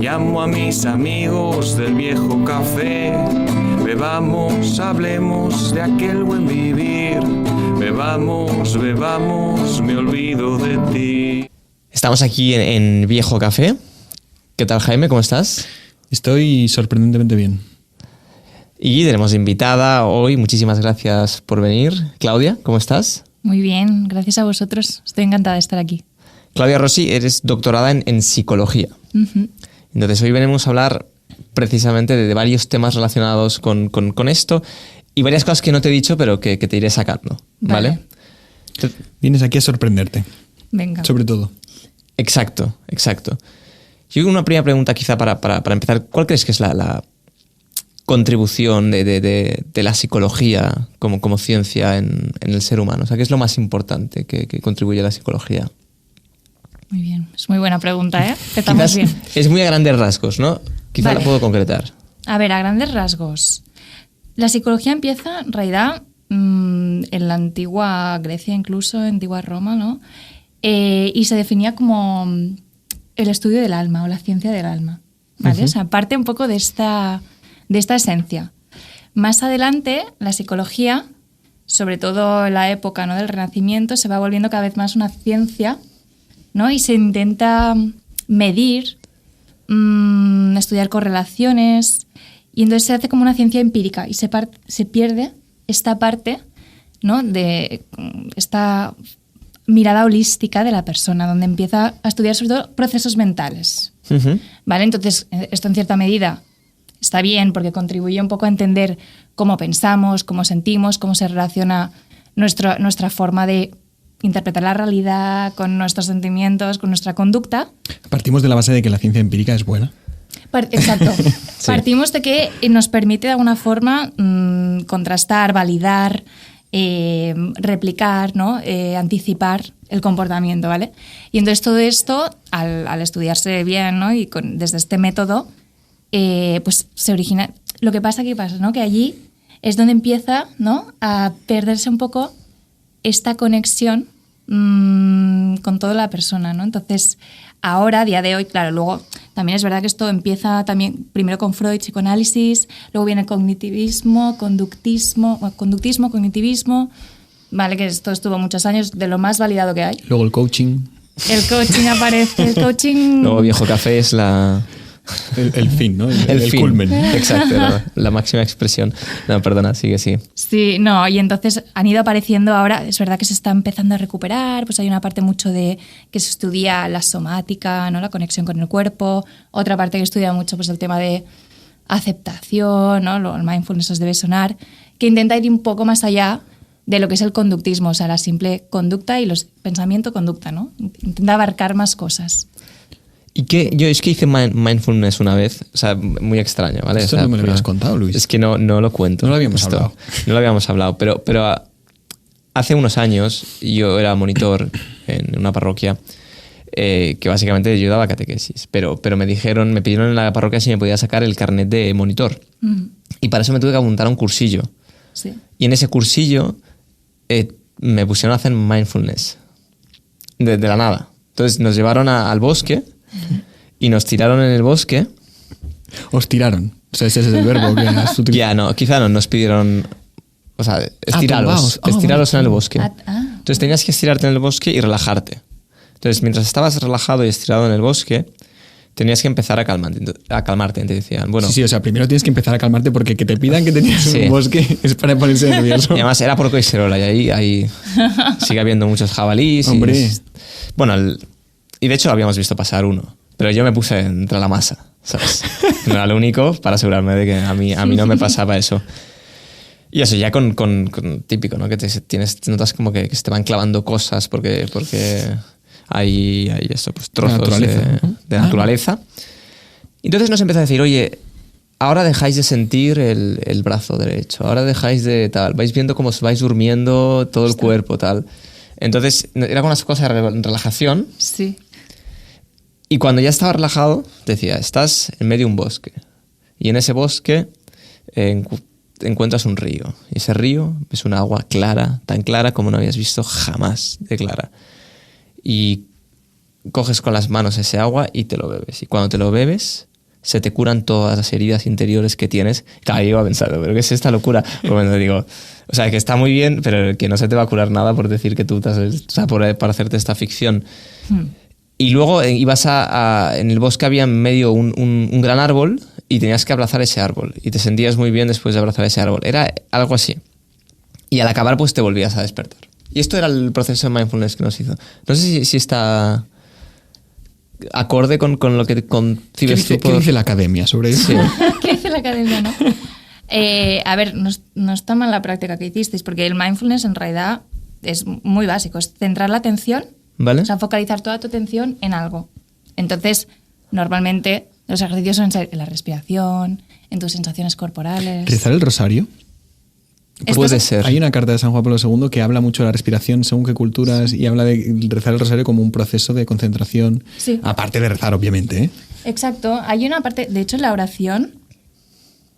Llamo a mis amigos del viejo café. Bebamos, hablemos de aquel buen vivir. Bebamos, bebamos, me olvido de ti. Estamos aquí en Viejo Café. ¿Qué tal, Jaime? ¿Cómo estás? Estoy sorprendentemente bien. Y tenemos invitada hoy. Muchísimas gracias por venir. Claudia, ¿cómo estás? Muy bien, gracias a vosotros. Estoy encantada de estar aquí. Claudia Rossi, eres doctorada en psicología. Uh-huh. Entonces hoy venimos a hablar precisamente de varios temas relacionados con esto y varias cosas que no te he dicho pero que te iré sacando, ¿vale? Vienes aquí a sorprenderte. Venga. Sobre todo. Exacto. Yo una primera pregunta quizá para empezar. ¿Cuál crees que es la contribución de la psicología como ciencia en el ser humano? O sea, ¿qué es lo más importante que contribuye a la psicología? Muy bien, es muy buena pregunta, ¿eh? Estamos bien. Es muy a grandes rasgos, ¿no? Quizá vale. La puedo concretar. A ver, a grandes rasgos. La psicología empieza, en realidad, en la antigua Grecia, incluso, antigua Roma, ¿no? Y se definía como el estudio del alma o la ciencia del alma, ¿vale? Uh-huh. O sea, parte un poco de esta esencia. Más adelante, la psicología, sobre todo en la época, ¿no?, del Renacimiento, se va volviendo cada vez más una ciencia, ¿no? Y se intenta medir, estudiar correlaciones, y entonces se hace como una ciencia empírica y se pierde esta parte, ¿no?, de esta mirada holística de la persona, donde empieza a estudiar sobre todo procesos mentales. Uh-huh. ¿Vale? Entonces, esto en cierta medida está bien porque contribuye un poco a entender cómo pensamos, cómo sentimos, cómo se relaciona nuestra forma de interpretar la realidad con nuestros sentimientos, con nuestra conducta. Partimos de la base de que la ciencia empírica es buena. Exacto. Sí. Partimos de que nos permite de alguna forma contrastar, validar, replicar, ¿no? Anticipar el comportamiento, ¿vale? Y entonces todo esto, al estudiarse bien, ¿no?, y desde este método, pues se origina. Lo que pasa, ¿no?, que allí es donde empieza, ¿no?, a perderse un poco esta conexión con toda la persona, ¿no? Entonces, ahora, a día de hoy, claro, luego también es verdad que esto empieza también primero con Freud, psicoanálisis, luego viene cognitivismo, cognitivismo, ¿vale? Que esto estuvo muchos años, de lo más validado que hay. Luego el coaching. El coaching aparece, el coaching... Luego Viejo Café es El fin, ¿no? El fin. culmen. Exacto, la máxima expresión. No, perdona, sigue. Sí, no, y entonces han ido apareciendo ahora, es verdad que se está empezando a recuperar, pues hay una parte mucho de que se estudia la somática, ¿no?, la conexión con el cuerpo, otra parte que estudia mucho pues el tema de aceptación, ¿no?, el mindfulness os debe sonar, que intenta ir un poco más allá de lo que es el conductismo, o sea, la simple conducta y los pensamiento-conducta, ¿no? Intenta abarcar más cosas. Y yo es que hice mindfulness una vez, o sea, muy extraño, ¿vale? Esto o sea, no me lo habías contado, Luis. Es que no lo cuento. No lo habíamos hablado. No lo habíamos hablado, pero hace unos años yo era monitor en una parroquia que básicamente ayudaba a catequesis, pero me pidieron en la parroquia si me podía sacar el carnet de monitor. Uh-huh. Y para eso me tuve que apuntar a un cursillo. Sí. Y en ese cursillo me pusieron a hacer mindfulness de la nada. Entonces nos llevaron al bosque y nos tiraron en el bosque. Os tiraron. O sea, ese es el verbo que has utilizado. Ya, no, quizá no, nos pidieron... O sea, estiraros en el bosque. Entonces tenías que estirarte en el bosque y relajarte. Entonces, mientras estabas relajado y estirado en el bosque, tenías que empezar a calmarte, te decían. Bueno, Sí, o sea, primero tienes que empezar a calmarte porque que te pidan que te tires en un bosque es para ponerse nervioso. Y además era por Coiserola y ahí sigue habiendo muchos jabalíes. Hombre. Bueno, y de hecho habíamos visto pasar uno, pero yo me puse entre la masa, ¿sabes? No era lo único para asegurarme de que a mí no me pasaba eso. Y eso ya con típico, ¿no? Que notas como que se te van clavando cosas porque hay esto, pues trozos de naturaleza. Entonces nos empezó a decir, oye, ahora dejáis de sentir el brazo derecho, ahora dejáis de tal, vais viendo cómo os vais durmiendo todo el cuerpo, tal. Entonces era unas cosas de relajación. Sí. Y cuando ya estaba relajado, decía, estás en medio de un bosque. Y en ese bosque encuentras un río. Y ese río es un agua clara, tan clara como no habías visto jamás de clara. Y coges con las manos ese agua y te lo bebes. Y cuando te lo bebes, se te curan todas las heridas interiores que tienes. Claro, yo iba pensando, ¿pero qué es esta locura? Pues bueno, digo, o sea, que está muy bien, pero que no se te va a curar nada por decir que tú para hacerte esta ficción. Y luego ibas en el bosque había en medio un gran árbol y tenías que abrazar ese árbol. Y te sentías muy bien después de abrazar ese árbol. Era algo así. Y al acabar, pues te volvías a despertar. Y esto era el proceso de mindfulness que nos hizo. No sé si está acorde con lo que concibes tú. ¿Qué dice la academia sobre eso? Sí. ¿Qué dice la academia, no? A ver, no está mal la práctica que hicisteis, porque el mindfulness en realidad es muy básico. Es centrar la atención, ¿Vale? o sea, focalizar toda tu atención en algo. Entonces, normalmente los ejercicios suelen ser en la respiración, en tus sensaciones corporales. ¿Rezar el rosario? Puede ser. Hay una carta de San Juan Pablo II que habla mucho de la respiración según qué culturas y habla de rezar el rosario como un proceso de concentración. Sí. Aparte de rezar, obviamente, ¿eh? Exacto. Hay una parte, de hecho, en la oración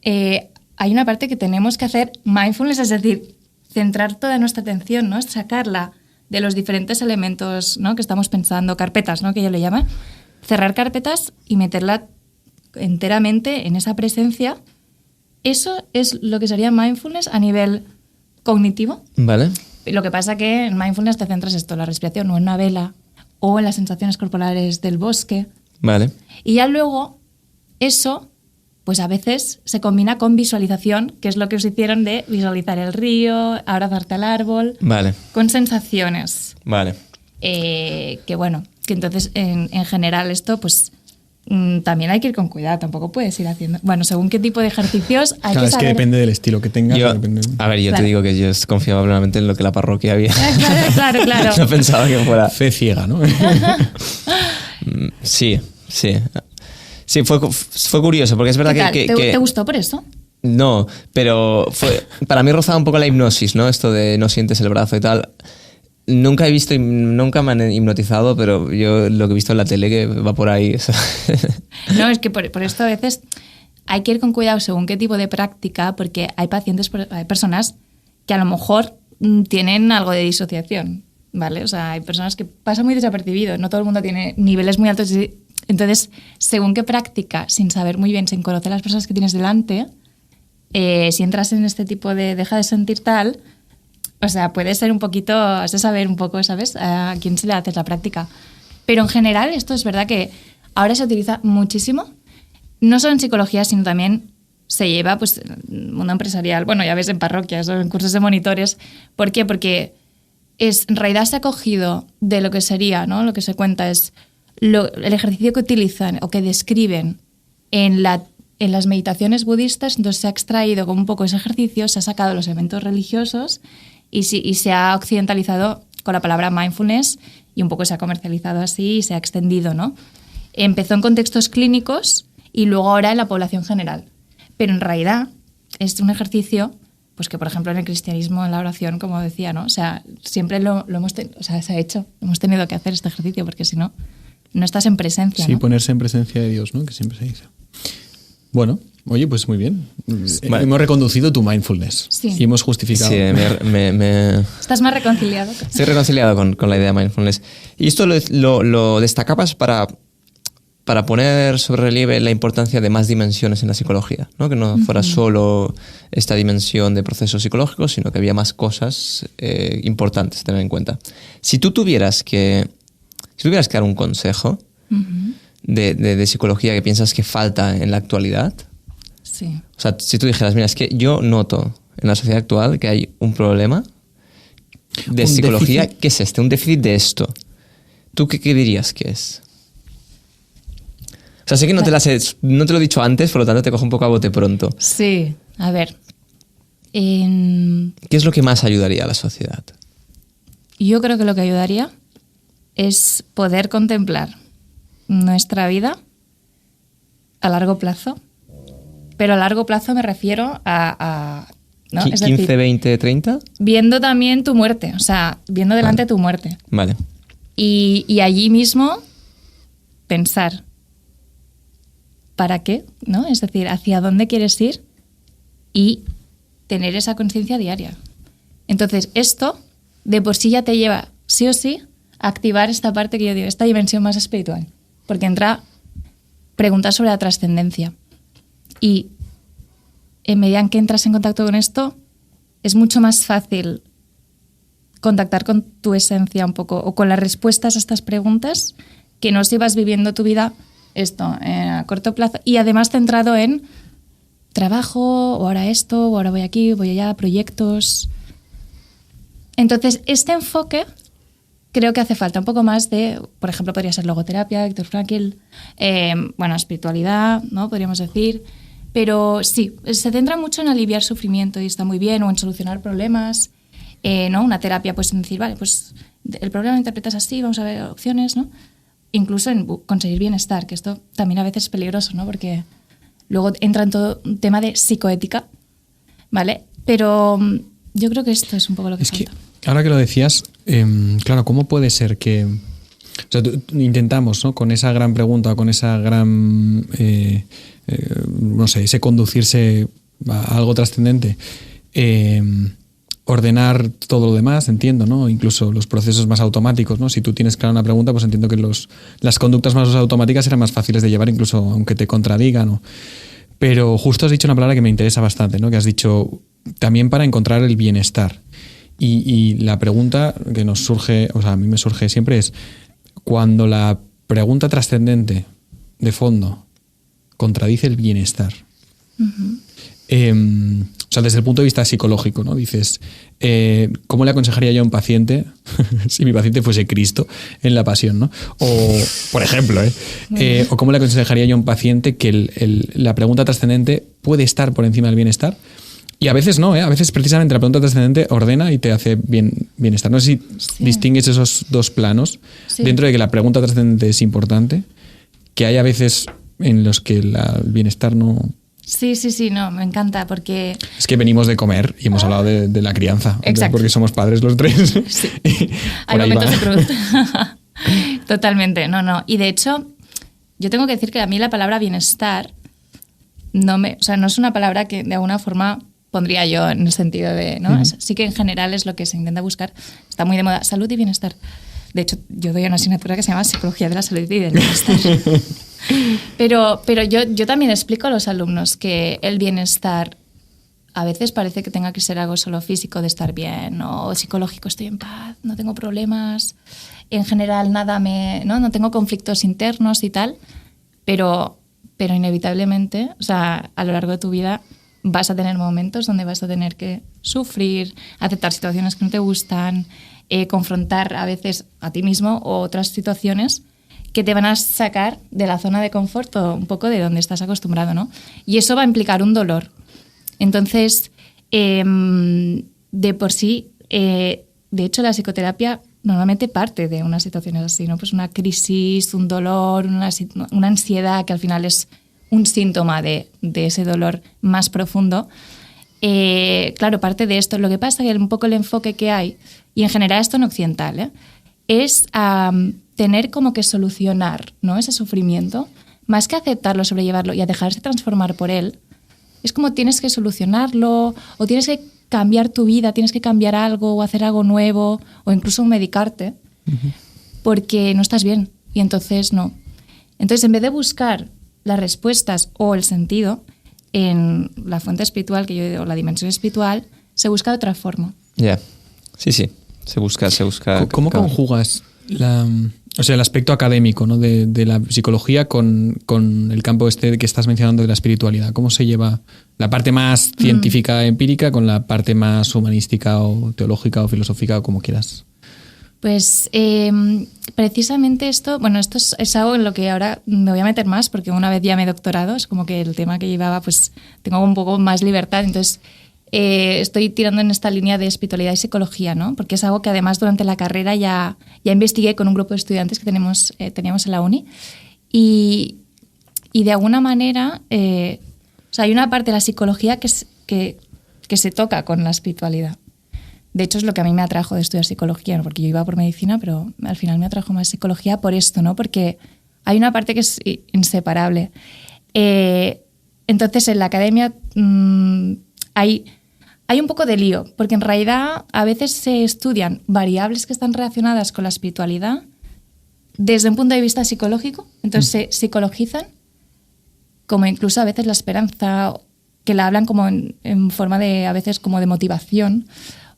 hay una parte que tenemos que hacer mindfulness, es decir, centrar toda nuestra atención, ¿no? Sacarla de los diferentes elementos, ¿no? Que estamos pensando, carpetas, ¿no? Que ella le llama. Cerrar carpetas y meterla enteramente en esa presencia. Eso es lo que sería mindfulness a nivel cognitivo. ¿Vale? Lo que pasa que en mindfulness te centras esto, la respiración o en una vela o en las sensaciones corporales del bosque. Vale. Y ya luego eso, pues a veces se combina con visualización, que es lo que os hicieron de visualizar el río, abrazarte al árbol, Vale. con sensaciones. Vale. Que bueno, que entonces en general esto pues también hay que ir con cuidado, tampoco puedes ir haciendo... Bueno, según qué tipo de ejercicios hay Claro, que es saber... que depende del estilo que tengas. Yo Depende... te Claro. digo que yo confiaba plenamente en lo que la parroquia había. Claro. No pensaba que fuera... Fe ciega, ¿no? Sí. Sí, fue curioso, porque es verdad ¿Qué tal? que... ¿Te gustó por eso? No, pero para mí rozaba un poco la hipnosis, ¿no? Esto de no sientes el brazo y tal. Nunca me han hipnotizado, pero yo lo que he visto en la tele que va por ahí. No, es que por esto a veces hay que ir con cuidado según qué tipo de práctica, porque hay hay personas que a lo mejor tienen algo de disociación, ¿vale? O sea, hay personas que pasa muy desapercibido, no todo el mundo tiene niveles muy altos. Entonces, según qué práctica, sin saber muy bien, sin conocer a las personas que tienes delante, si entras en este tipo de deja de sentir tal... O sea, puede ser un poquito, has de saber un poco, ¿sabes? A quién se le hace la práctica. Pero en general esto es verdad que ahora se utiliza muchísimo, no solo en psicología, sino también se lleva pues en mundo empresarial, bueno, ya ves, en parroquias o en cursos de monitores. ¿Por qué? Porque en realidad se ha cogido de lo que sería, ¿no? Lo que se cuenta es el ejercicio que utilizan o que describen en las meditaciones budistas, entonces se ha extraído como un poco ese ejercicio, se ha sacado los elementos religiosos y se ha occidentalizado con la palabra mindfulness y un poco se ha comercializado así y se ha extendido, ¿no? Empezó en contextos clínicos y luego ahora en la población general. Pero en realidad es un ejercicio pues que, por ejemplo, en el cristianismo, en la oración, como decía, ¿no? O sea, siempre lo hemos se ha hecho, hemos tenido que hacer este ejercicio porque si no, no estás en presencia, Sí, ¿no? ponerse en presencia de Dios, ¿no? Que siempre se dice. Bueno, oye, pues muy bien. Vale. Hemos reconducido tu mindfulness Sí. y hemos justificado. Sí, Estás más reconciliado. estoy reconciliado con la idea de mindfulness. Y esto lo destacabas para poner sobre relieve la importancia de más dimensiones en la psicología, ¿no? Que no fuera solo esta dimensión de procesos psicológicos, sino que había más cosas importantes a tener en cuenta. Si tú tuvieras que dar un consejo de psicología que piensas que falta en la actualidad, Sí. o sea, si tú dijeras, mira, es que yo noto en la sociedad actual que hay un problema de ¿Un psicología, déficit? ¿qué es este? Un déficit de esto. ¿Tú qué dirías que es? O sea, sé que no te lo he dicho antes, por lo tanto te cojo un poco a bote pronto. Sí, a ver. ¿Qué es lo que más ayudaría a la sociedad? Yo creo que lo que ayudaría es poder contemplar nuestra vida a largo plazo. Pero a largo plazo me refiero ¿no? Es 15, decir, 20, 30? viendo también tu muerte, o sea, viendo delante tu muerte. Vale. Y allí mismo pensar, ¿para qué? ¿No? Es decir, ¿hacia dónde quieres ir? Y tener esa conciencia diaria. Entonces, esto de por sí ya te lleva, sí o sí, a activar esta parte que yo digo, esta dimensión más espiritual. Porque entra preguntas sobre la trascendencia. Y en medida en que entras en contacto con esto, es mucho más fácil contactar con tu esencia un poco, o con las respuestas a estas preguntas, que no si vas viviendo tu vida a corto plazo, y además centrado en trabajo, o ahora esto, o ahora voy aquí, voy allá, proyectos. Entonces, este enfoque creo que hace falta un poco más de, por ejemplo, podría ser logoterapia, Viktor Frankl, espiritualidad, ¿no? Podríamos decir. Pero sí, se centra mucho en aliviar sufrimiento y está muy bien, o en solucionar problemas, ¿no? Una terapia, pues en decir, vale, pues el problema lo interpretas así, vamos a ver opciones, ¿no? Incluso en conseguir bienestar, que esto también a veces es peligroso, ¿no? Porque luego entra en todo un tema de psicoética, ¿vale? Pero yo creo que esto es un poco lo que falta. Ahora que lo decías, claro, ¿cómo puede ser que... O sea, intentamos, ¿no? Con esa gran pregunta, con esa gran... no sé, ese conducirse a algo trascendente, ordenar todo lo demás, entiendo, ¿no? Incluso los procesos más automáticos, ¿no? Si tú tienes clara una pregunta, pues entiendo que las conductas más automáticas eran más fáciles de llevar, incluso aunque te contradigan, ¿no? Pero justo has dicho una palabra que me interesa bastante, ¿no? Que has dicho también para encontrar el bienestar. Y la pregunta que nos surge, o sea, a mí me surge siempre es, cuando la pregunta trascendente de fondo contradice el bienestar, o sea, desde el punto de vista psicológico, ¿no? Dices, ¿cómo le aconsejaría yo a un paciente si mi paciente fuese Cristo en la pasión, ¿no? O, por ejemplo, o ¿cómo le aconsejaría yo a un paciente que la pregunta trascendente puede estar por encima del bienestar? Y a veces no, ¿eh? A veces precisamente la pregunta trascendente ordena y te hace bienestar. No sé si distingues esos dos planos, dentro de que la pregunta trascendente es importante, que hay a veces en los que el bienestar no... Sí, no, me encanta porque... Es que venimos de comer y hemos hablado de la crianza. Exacto. Porque somos padres los tres. Sí. Hay momentos de producto. Totalmente, no. Y de hecho, yo tengo que decir que a mí la palabra bienestar no es una palabra que de alguna forma pondría yo en el sentido de... ¿no? Sí que en general es lo que se intenta buscar. Está muy de moda, salud y bienestar. De hecho, yo doy una asignatura que se llama Psicología de la Salud y del Bienestar. Pero yo también explico a los alumnos que el bienestar a veces parece que tenga que ser algo solo físico, de estar bien, o psicológico, estoy en paz, no tengo problemas, en general no tengo conflictos internos y tal, pero inevitablemente, o sea, a lo largo de tu vida vas a tener momentos donde vas a tener que sufrir, aceptar situaciones que no te gustan, confrontar a veces a ti mismo o otras situaciones que te van a sacar de la zona de confort o un poco de donde estás acostumbrado, ¿no? Y eso va a implicar un dolor. Entonces, de por sí, de hecho, la psicoterapia normalmente parte de unas situaciones así, ¿no? Pues una crisis, un dolor, una ansiedad que al final es un síntoma de ese dolor más profundo. Claro, parte de esto. Lo que pasa es que un poco el enfoque que hay, y en general esto en occidental, es tener como que solucionar, ¿no? Ese sufrimiento, más que aceptarlo, sobrellevarlo y a dejarse transformar por él. Es como tienes que solucionarlo, o tienes que cambiar tu vida, tienes que cambiar algo o hacer algo nuevo, o incluso medicarte, porque no estás bien. Y entonces no. Entonces, en vez de buscar las respuestas o el sentido en la fuente espiritual, que yo digo, la dimensión espiritual, se busca de otra forma. Ya, sí, se busca. ¿Cómo conjugas el aspecto académico, ¿no? de la psicología con el campo que estás mencionando de la espiritualidad? ¿Cómo se lleva la parte más científica, empírica, con la parte más humanística o teológica o filosófica, o como quieras? Pues precisamente esto es algo en lo que ahora me voy a meter más, porque una vez ya me he doctorado, es como que el tema que llevaba, pues tengo un poco más libertad, entonces estoy tirando en esta línea de espiritualidad y psicología, ¿no? Porque es algo que además durante la carrera ya investigué con un grupo de estudiantes que teníamos en la uni, y de alguna manera hay una parte de la psicología que se toca con la espiritualidad. De hecho, es lo que a mí me atrajo de estudiar psicología, ¿no? Porque yo iba por medicina, pero al final me atrajo más psicología por esto, ¿no? Porque hay una parte que es inseparable. Entonces, en la academia hay un poco de lío, porque en realidad a veces se estudian variables que están relacionadas con la espiritualidad desde un punto de vista psicológico, entonces se psicologizan, como incluso a veces la esperanza, que la hablan como en forma de, a veces como de motivación,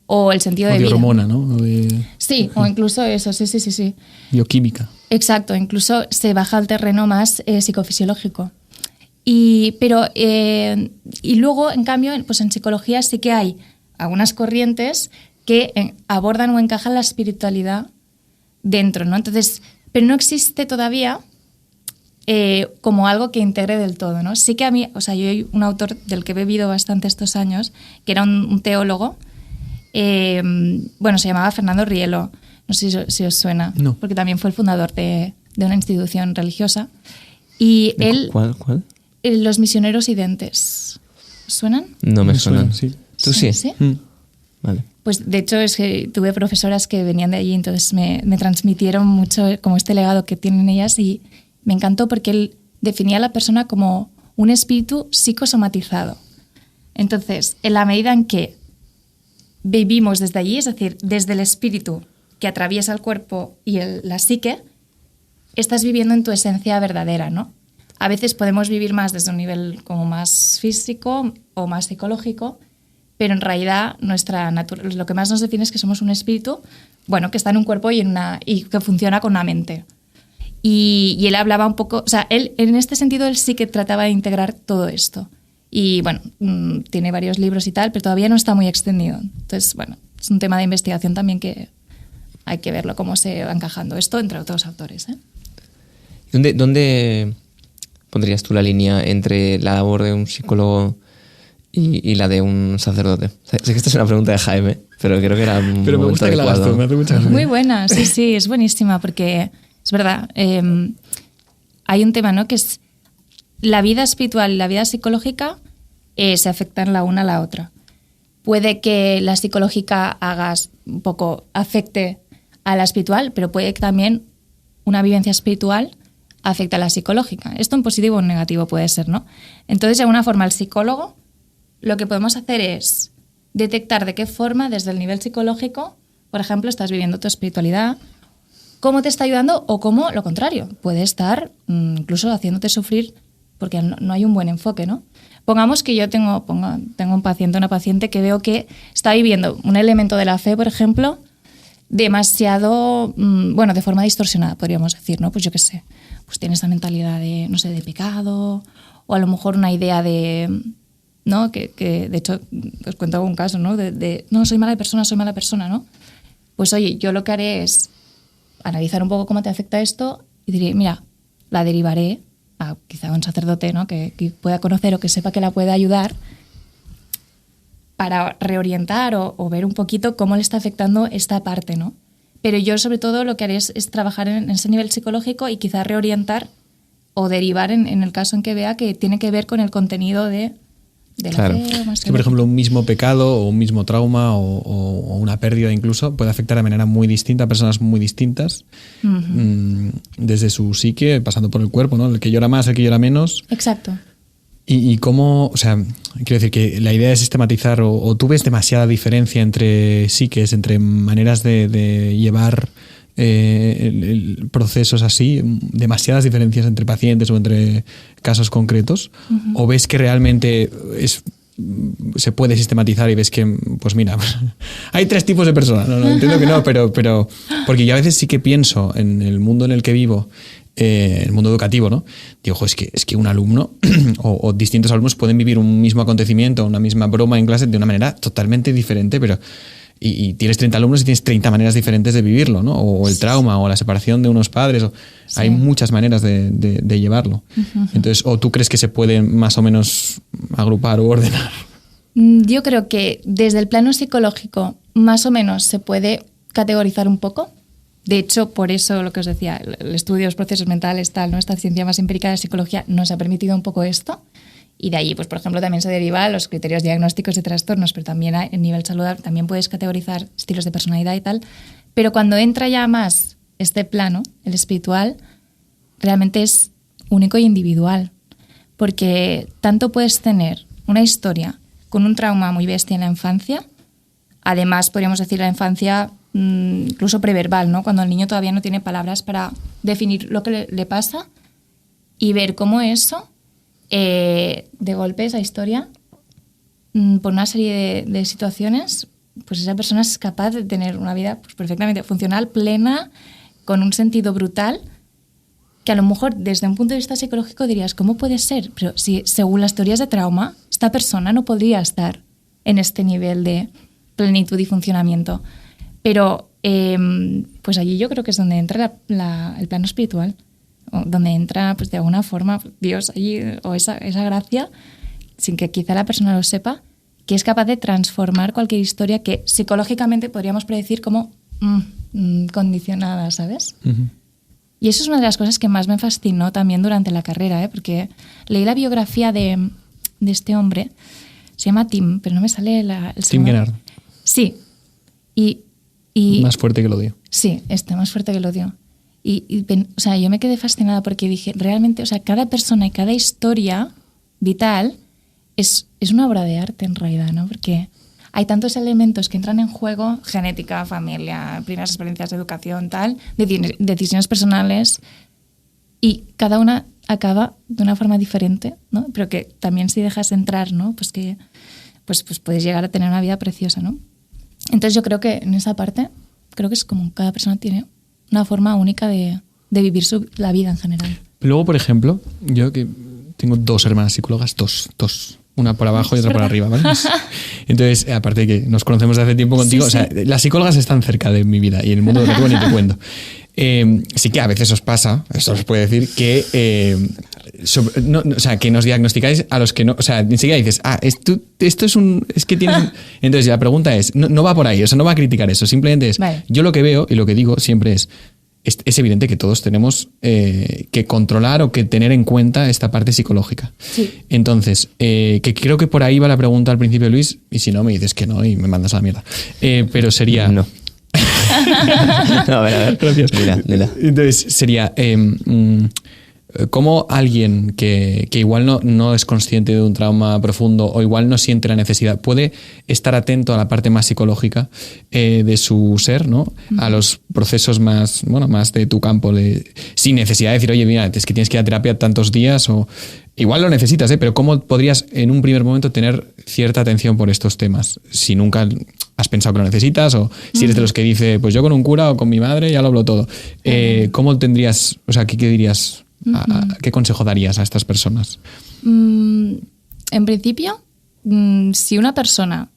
o el sentido de vida. hormona, ¿no? O de... Sí, o incluso eso, sí. Bioquímica. Exacto, incluso se baja al terreno más psicofisiológico. Y luego, en cambio, pues en psicología sí que hay algunas corrientes que abordan o encajan la espiritualidad dentro, ¿no? Entonces, pero no existe todavía como algo que integre del todo, ¿no? Sí que a mí, o sea, yo hay un autor del que he bebido bastante estos años, que era un teólogo, se llamaba Fernando Rielo, no sé si os suena, no. Porque también fue el fundador de una institución religiosa. Y él... ¿Cuál? Los misioneros identes. ¿Suenan? No me suenan. Sí. ¿Tú sí? ¿Sí? Vale. Pues de hecho es que tuve profesoras que venían de allí, entonces me transmitieron mucho como este legado que tienen ellas y me encantó porque él definía a la persona como un espíritu psicosomatizado. Entonces, en la medida en que vivimos desde allí, es decir, desde el espíritu que atraviesa el cuerpo y la psique, estás viviendo en tu esencia verdadera, ¿no? A veces podemos vivir más desde un nivel como más físico o más psicológico, pero en realidad lo que más nos define es que somos un espíritu, bueno, que está en un cuerpo y que funciona con una mente. Y él hablaba un poco, o sea, él en este sentido él sí que trataba de integrar todo esto. Y bueno, tiene varios libros y tal, pero todavía no está muy extendido. Entonces, bueno, es un tema de investigación también que hay que verlo cómo se va encajando esto entre otros autores, ¿eh? ¿Dónde pondrías tú la línea entre la labor de un psicólogo y la de un sacerdote? Sé que esta es una pregunta de Jaime, pero creo que era un Pero me gusta que la hagas tú, me hace mucha gracia. Muy buena, sí, es buenísima porque es verdad. Hay un tema, ¿no? Que es la vida espiritual y la vida psicológica se afectan la una a la otra. Puede que la psicológica afecte a la espiritual, pero puede que también una vivencia espiritual afecta a la psicológica. Esto en positivo o en negativo puede ser, ¿no? Entonces, de alguna forma, el psicólogo lo que podemos hacer es detectar de qué forma, desde el nivel psicológico, por ejemplo, estás viviendo tu espiritualidad, cómo te está ayudando o cómo, lo contrario, puede estar incluso haciéndote sufrir porque no hay un buen enfoque, ¿no? Pongamos que yo tengo un paciente, una paciente que veo que está viviendo un elemento de la fe, por ejemplo, demasiado, de forma distorsionada, podríamos decir, ¿no? Pues yo qué sé, pues tiene esa mentalidad de, no sé, de pecado, o a lo mejor una idea de, ¿no? Que de hecho, os cuento algún caso, ¿no? No, soy mala persona, ¿no? Pues oye, yo lo que haré es analizar un poco cómo te afecta esto y diré, mira, la derivaré a quizá un sacerdote, ¿no? Que pueda conocer o que sepa que la puede ayudar para reorientar o ver un poquito cómo le está afectando esta parte, ¿no? Pero yo, sobre todo, lo que haré es trabajar en ese nivel psicológico y quizá reorientar o derivar en el caso en que vea que tiene que ver con el contenido de la fe. O más es que, por ejemplo, un mismo pecado o un mismo trauma o una pérdida incluso puede afectar de manera muy distinta a personas muy distintas, desde su psique, pasando por el cuerpo, ¿no? El que llora más, el que llora menos. Exacto. Y cómo, o sea, quiero decir que la idea es sistematizar o tú ves demasiada diferencia entre psiques, entre maneras de llevar procesos así, demasiadas diferencias entre pacientes o entre casos concretos, o ves que realmente se puede sistematizar y ves que, pues mira, hay 3 tipos de personas, no entiendo que no, pero porque yo a veces sí que pienso en el mundo en el que vivo, el mundo educativo, ¿no? Digo, es que un alumno o distintos alumnos pueden vivir un mismo acontecimiento, una misma broma en clase de una manera totalmente diferente, pero y tienes 30 alumnos y tienes 30 maneras diferentes de vivirlo, ¿no? O el trauma o la separación de unos padres. Sí. Hay muchas maneras de llevarlo. Entonces, ¿o tú crees que se puede más o menos agrupar o ordenar? Yo creo que desde el plano psicológico más o menos se puede categorizar un poco. De hecho, por eso lo que os decía, el estudio de los procesos mentales, tal, ¿no? Esta ciencia más empírica de la psicología nos ha permitido un poco esto. Y de ahí, pues por ejemplo, también se deriva los criterios diagnósticos de trastornos, pero también en nivel saludable también puedes categorizar estilos de personalidad y tal. Pero cuando entra ya más este plano, el espiritual, realmente es único e individual. Porque tanto puedes tener una historia con un trauma muy bestia en la infancia, además podríamos decir la infancia incluso preverbal, ¿no? Cuando el niño todavía no tiene palabras para definir lo que le pasa y ver cómo eso de golpe esa historia, por una serie de situaciones, pues esa persona es capaz de tener una vida pues, perfectamente funcional, plena, con un sentido brutal, que a lo mejor desde un punto de vista psicológico dirías, ¿cómo puede ser? Pero si según las teorías de trauma, esta persona no podría estar en este nivel de plenitud y funcionamiento. Pero pues allí yo creo que es donde entra el plano espiritual, donde entra pues de alguna forma Dios allí, o esa gracia, sin que quizá la persona lo sepa, que es capaz de transformar cualquier historia que psicológicamente podríamos predecir como condicionada, ¿sabes? Uh-huh. Y eso es una de las cosas que más me fascinó también durante la carrera, porque leí la biografía de este hombre, se llama Tim, pero no me sale el Tim Gennard. Sí. Y más fuerte que el odio. Sí, más fuerte que el odio. O sea, yo me quedé fascinada porque dije, realmente, o sea, cada persona y cada historia vital es una obra de arte en realidad, ¿no? Porque hay tantos elementos que entran en juego, genética, familia, primeras experiencias de educación, tal, decisiones personales, y cada una acaba de una forma diferente, ¿no? Pero que también si dejas entrar, ¿no? Pues que pues puedes llegar a tener una vida preciosa, ¿no? Entonces yo creo que en esa parte, creo que es como cada persona tiene una forma única de vivir la vida en general. Luego, por ejemplo, yo que tengo 2 hermanas psicólogas, dos. Una por abajo y otra por arriba, ¿vale? Entonces, aparte de que nos conocemos desde hace tiempo contigo, sí. O sea, las psicólogas están cerca de mi vida y en el mundo educativo ni te cuento. Sí que a veces os pasa, esto os puede decir, que o sea, que nos diagnosticáis a los que no, o sea, enseguida dices, esto es que tienen... Entonces la pregunta es, no va por ahí, o sea, no va a criticar eso, simplemente es, vale. Yo lo que veo y lo que digo siempre es evidente que todos tenemos que controlar o que tener en cuenta esta parte psicológica. Sí. Entonces, que creo que por ahí va la pregunta al principio, Luis, y si no me dices que no y me mandas a la mierda. Pero sería... No. No, a ver. Gracias. Dila. Entonces, sería... ¿cómo alguien que igual no es consciente de un trauma profundo o igual no siente la necesidad puede estar atento a la parte más psicológica de su ser, ¿no? Uh-huh. A los procesos más de tu campo, sin necesidad de decir, oye, mira, es que tienes que ir a terapia tantos días o... Igual lo necesitas, pero ¿cómo podrías en un primer momento tener cierta atención por estos temas? Si nunca has pensado que lo necesitas o si eres de los que dice, pues yo con un cura o con mi madre ya lo hablo todo. ¿Cómo tendrías, o sea, qué dirías... ¿Qué consejo darías a estas personas? En principio, si una persona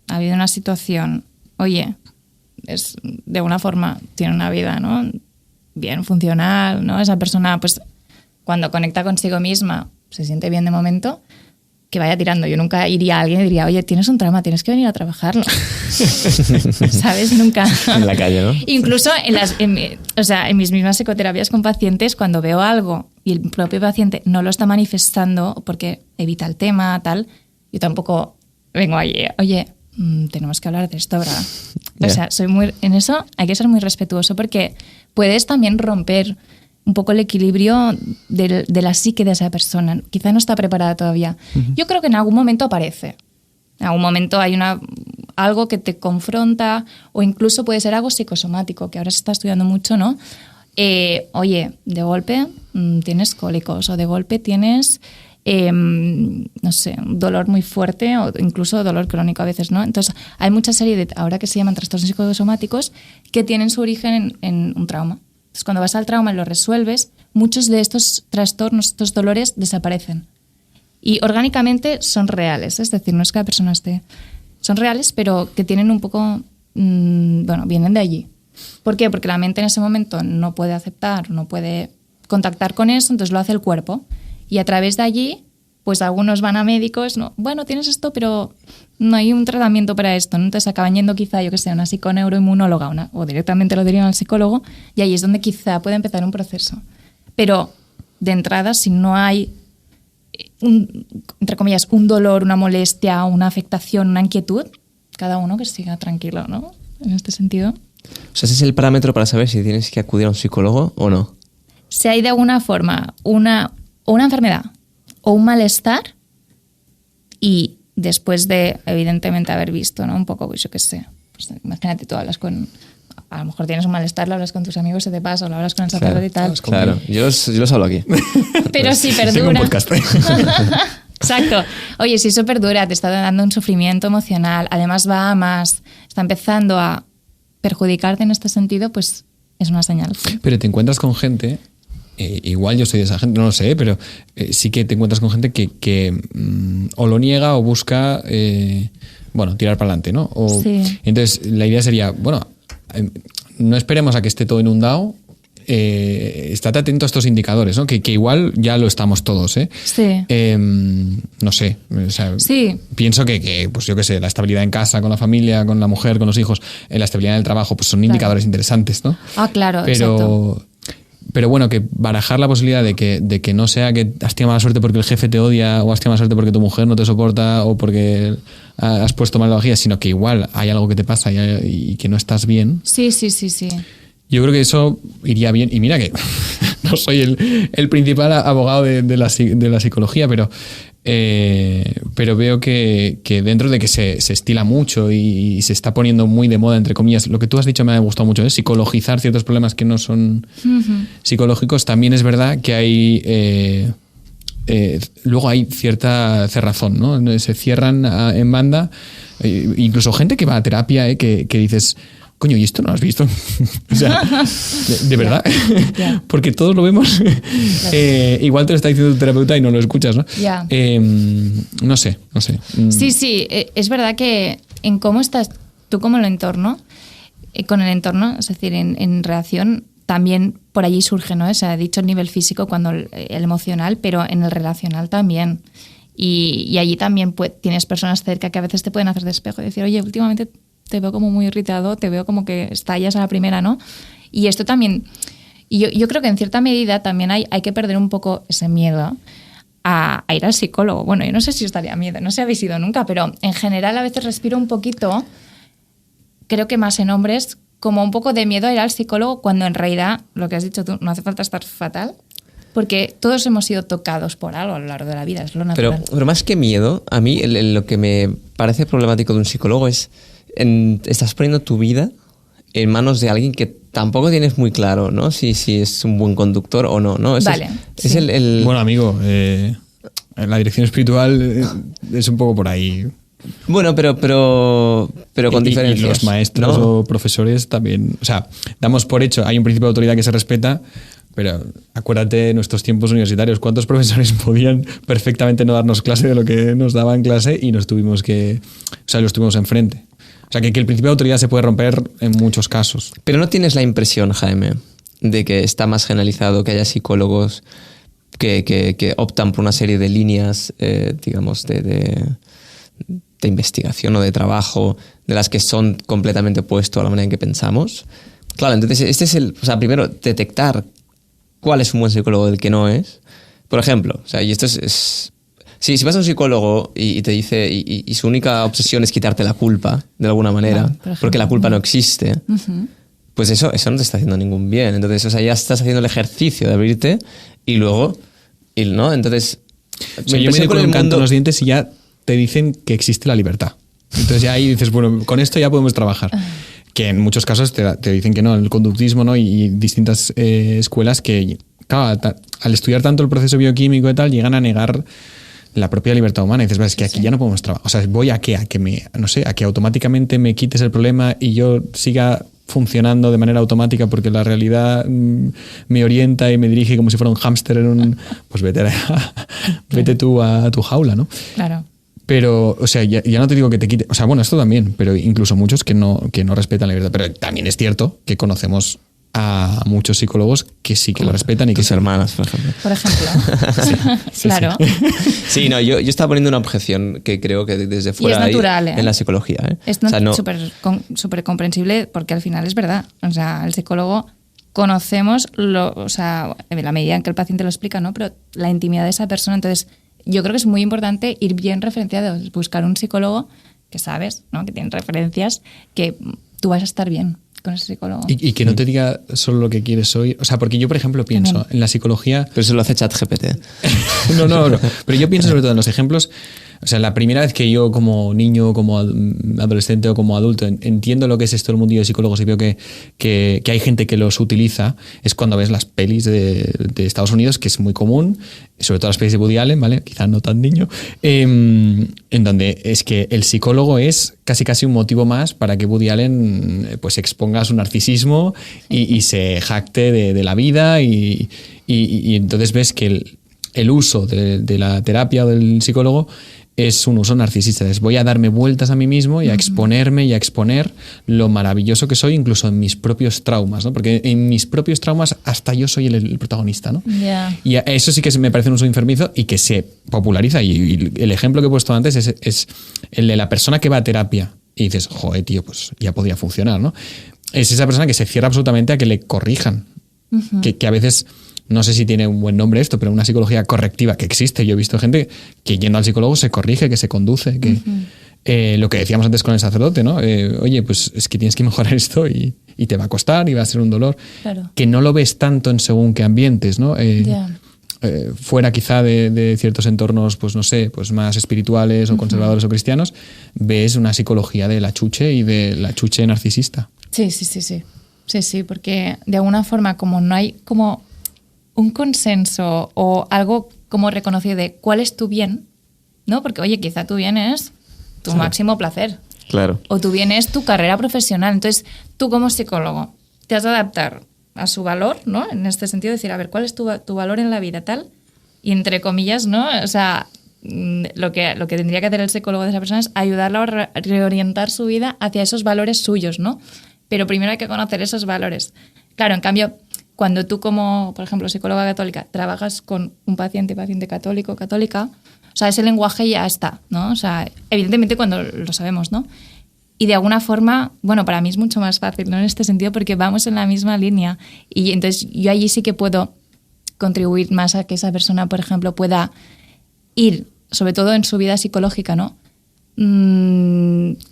ha habido una situación, oye, de alguna forma tiene una vida, ¿no? Bien funcional, ¿no? Esa persona, pues, cuando conecta consigo misma, se siente bien de momento, que vaya tirando. Yo nunca iría a alguien y diría, oye, tienes un trauma, tienes que venir a trabajarlo. ¿Sabes? Nunca. En la calle, ¿no? Incluso en mis mismas psicoterapias con pacientes, cuando veo algo y el propio paciente no lo está manifestando porque evita el tema, tal, yo tampoco vengo allí, oye, tenemos que hablar de esto, ¿verdad? Yeah. O sea, en eso hay que ser muy respetuoso porque puedes también romper un poco el equilibrio de la psique de esa persona. Quizá no está preparada todavía. Uh-huh. Yo creo que en algún momento aparece. En algún momento hay algo que te confronta o incluso puede ser algo psicosomático, que ahora se está estudiando mucho, ¿no? Oye, de golpe tienes cólicos o de golpe tienes, no sé, un dolor muy fuerte o incluso dolor crónico a veces, ¿no? Entonces hay mucha serie de, ahora que se llaman trastornos psicosomáticos, que tienen su origen en un trauma. Entonces, cuando vas al trauma y lo resuelves, muchos de estos trastornos, estos dolores desaparecen. Y orgánicamente son reales, es decir, no es que la persona esté... Son reales, pero que tienen un poco... vienen de allí. ¿Por qué? Porque la mente en ese momento no puede aceptar, no puede contactar con eso, entonces lo hace el cuerpo. Y a través de allí, pues algunos van a médicos, ¿no? Bueno, tienes esto, pero no hay un tratamiento para esto, ¿no? Entonces acaban yendo quizá, yo que sé, a una psiconeuroinmunóloga o directamente lo derivan al psicólogo y ahí es donde quizá puede empezar un proceso. Pero de entrada, si no hay, entre comillas, un dolor, una molestia, una afectación, una inquietud, cada uno que siga tranquilo, ¿no? En este sentido. O sea, ese es el parámetro para saber si tienes que acudir a un psicólogo o no. Si hay de alguna forma una enfermedad o un malestar y después de, evidentemente, haber visto, ¿no? Un poco, pues yo qué sé, pues imagínate, tú hablas con A lo mejor tienes un malestar, lo hablas con tus amigos, se te pasa, o lo hablas con el sacerdote y tal. Claro, yo los hablo aquí. Pero si Tengo un perdura. podcast. Exacto. Oye, si eso perdura, te está dando un sufrimiento emocional, además va a más, está empezando a perjudicarte en este sentido, pues es una señal. Pero te encuentras con gente, igual yo soy de esa gente, no lo sé, pero sí que te encuentras con gente que o lo niega o busca, tirar para adelante, ¿no? Sí. Entonces, la idea sería, no esperemos a que esté todo inundado, estate atento a estos indicadores, ¿no? Que igual ya lo estamos todos, ¿eh? Sí. No sé, o sea, Sí. pienso que, pues yo qué sé, la estabilidad en casa, con la familia, con la mujer, con los hijos, la estabilidad en el trabajo, pues son indicadores interesantes, ¿no? Ah, claro, exacto. Pero bueno, que barajar la posibilidad de que no sea que has tenido mala suerte porque el jefe te odia o has tenido mala suerte porque tu mujer no te soporta o porque has puesto mal la vajilla, sino que igual hay algo que te pasa y que no estás bien. Sí. Yo creo que eso iría bien. Y mira que no soy el principal abogado de la psicología, pero veo que dentro de que se estila mucho y se está poniendo muy de moda, entre comillas, lo que tú has dicho me ha gustado mucho, psicologizar ciertos problemas que no son psicológicos, también es verdad que hay... luego hay cierta cerrazón, ¿no? Se cierran en banda, incluso gente que va a terapia, que dices... Coño, ¿y esto no lo has visto? O sea, de verdad. Ya. Porque todos lo vemos. Igual te lo está diciendo tu terapeuta y no lo escuchas, ¿no? Ya. No sé. Sí, es verdad que en cómo estás tú como el entorno, con el entorno, es decir, en relación, también por allí surge, ¿no? Se ha dicho el nivel físico, cuando el emocional, pero en el relacional también. Y allí también tienes personas cerca que a veces te pueden hacer de espejo y decir, oye, últimamente te veo como muy irritado, te veo como que estallas a la primera, ¿no? Y esto también... Y yo creo que en cierta medida también hay que perder un poco ese miedo a ir al psicólogo. Bueno, yo no sé si os daría miedo, no sé si habéis ido nunca, pero en general a veces respiro un poquito, creo que más en hombres, como un poco de miedo a ir al psicólogo, cuando en realidad, lo que has dicho tú, no hace falta estar fatal, porque todos hemos sido tocados por algo a lo largo de la vida, es lo natural. Pero más que miedo, a mí lo que me parece problemático de un psicólogo es estás poniendo tu vida en manos de alguien que tampoco tienes muy claro, ¿no? Si es un buen conductor o no, ¿no? Vale, Es sí. Bueno, amigo, la dirección espiritual es un poco por ahí. Bueno, pero con diferencias. Y los maestros, ¿no? O profesores también. O sea, damos por hecho, hay un principio de autoridad que se respeta, pero acuérdate de nuestros tiempos universitarios. ¿Cuántos profesores podían perfectamente no darnos clase de lo que nos daban clase y los tuvimos enfrente? O sea, que el principio de autoridad se puede romper en muchos casos. Pero ¿no tienes la impresión, Jaime, de que está más generalizado que haya psicólogos que optan por una serie de líneas, digamos, de investigación o de trabajo, de las que son completamente opuestos a la manera en que pensamos? Claro, entonces este es primero, detectar cuál es un buen psicólogo del que no es. Por ejemplo, o sea, y esto es si vas a un psicólogo y te dice, y su única obsesión es quitarte la culpa, de alguna manera, porque la culpa no existe, pues eso no te está haciendo ningún bien. Entonces, o sea, ya estás haciendo el ejercicio de abrirte y luego, ¿no? Entonces, o sea, yo me doy con un canto en los dientes y ya te dicen que existe la libertad. Entonces ya ahí dices, bueno, con esto ya podemos trabajar. Que en muchos casos te dicen que no, el conductismo, ¿no? Y distintas escuelas que, claro, al estudiar tanto el proceso bioquímico y tal, llegan a negar la propia libertad humana. Y dices, es que aquí ya no podemos trabajar. O sea, voy a que automáticamente me quites el problema y yo siga funcionando de manera automática porque la realidad me orienta y me dirige como si fuera un hámster pues vete tú a tu jaula, ¿no? Claro. Pero, o sea, ya no te digo que te quite... O sea, bueno, esto también, pero incluso muchos que no respetan la libertad. Pero también es cierto que conocemos a muchos psicólogos que sí que lo respetan y que... Tus hermanas, por ejemplo. Por ejemplo. Sí, claro. Sí, no, yo estaba poniendo una objeción que creo que desde fuera y es natural, en la psicología. Es súper comprensible porque al final es verdad. O sea, el psicólogo conocemos, en la medida en que el paciente lo explica, ¿no? Pero la intimidad de esa persona, entonces... Yo creo que es muy importante ir bien referenciado, buscar un psicólogo que sabes, ¿no? Que tiene referencias, que tú vas a estar bien con ese psicólogo. Y que no te diga solo lo que quieres oír. O sea, porque yo, por ejemplo, pienso en la psicología... Pero eso lo hace ChatGPT. No. Pero yo pienso sobre todo en los ejemplos... O sea, la primera vez que yo como niño, como adolescente o como adulto entiendo lo que es esto el mundillo de psicólogos y veo que hay gente que los utiliza es cuando ves las pelis de Estados Unidos, que es muy común, sobre todo las pelis de Woody Allen, ¿vale? Quizás no tan niño, en donde es que el psicólogo es casi un motivo más para que Woody Allen pues exponga su narcisismo y se jacte de la vida y entonces ves que el uso de la terapia o del psicólogo es un uso narcisista. Es voy a darme vueltas a mí mismo y a exponerme y a exponer lo maravilloso que soy, incluso en mis propios traumas, ¿no? Porque en mis propios traumas hasta yo soy el protagonista, ¿no? Yeah. Y eso sí que me parece un uso enfermizo y que se populariza. Y el ejemplo que he puesto antes es el de la persona que va a terapia y dices, joder, tío, pues ya podría funcionar, ¿no? Es esa persona que se cierra absolutamente a que le corrijan. Que a veces... No sé si tiene un buen nombre esto, pero una psicología correctiva que existe. Yo he visto gente que yendo al psicólogo se corrige, que se conduce, que lo que decíamos antes con el sacerdote, ¿no? Oye, pues es que tienes que mejorar esto y te va a costar y va a ser un dolor. Claro. Que no lo ves tanto en según qué ambientes, ¿no? Fuera quizá de ciertos entornos, pues no sé, pues más espirituales o conservadores o cristianos, ves una psicología de la chuche y de la chuche narcisista. Sí, porque de alguna forma como no hay como un consenso o algo como reconocido de cuál es tu bien, ¿no? Porque, oye, quizá tu bien es tu máximo placer. Claro. O tu bien es tu carrera profesional. Entonces, tú como psicólogo te has de adaptar a su valor, ¿no? En este sentido, decir, a ver, ¿cuál es tu valor en la vida tal? Y entre comillas, ¿no? O sea, lo que tendría que hacer el psicólogo de esa persona es ayudarla a reorientar su vida hacia esos valores suyos, ¿no? Pero primero hay que conocer esos valores. Claro, en cambio... Cuando tú como, por ejemplo, psicóloga católica, trabajas con un paciente católico, católica, o sea, ese lenguaje ya está, ¿no? O sea, evidentemente cuando lo sabemos, ¿no? Y de alguna forma, bueno, para mí es mucho más fácil, ¿no? En este sentido, porque vamos en la misma línea. Y entonces yo allí sí que puedo contribuir más a que esa persona, por ejemplo, pueda ir, sobre todo en su vida psicológica, ¿no?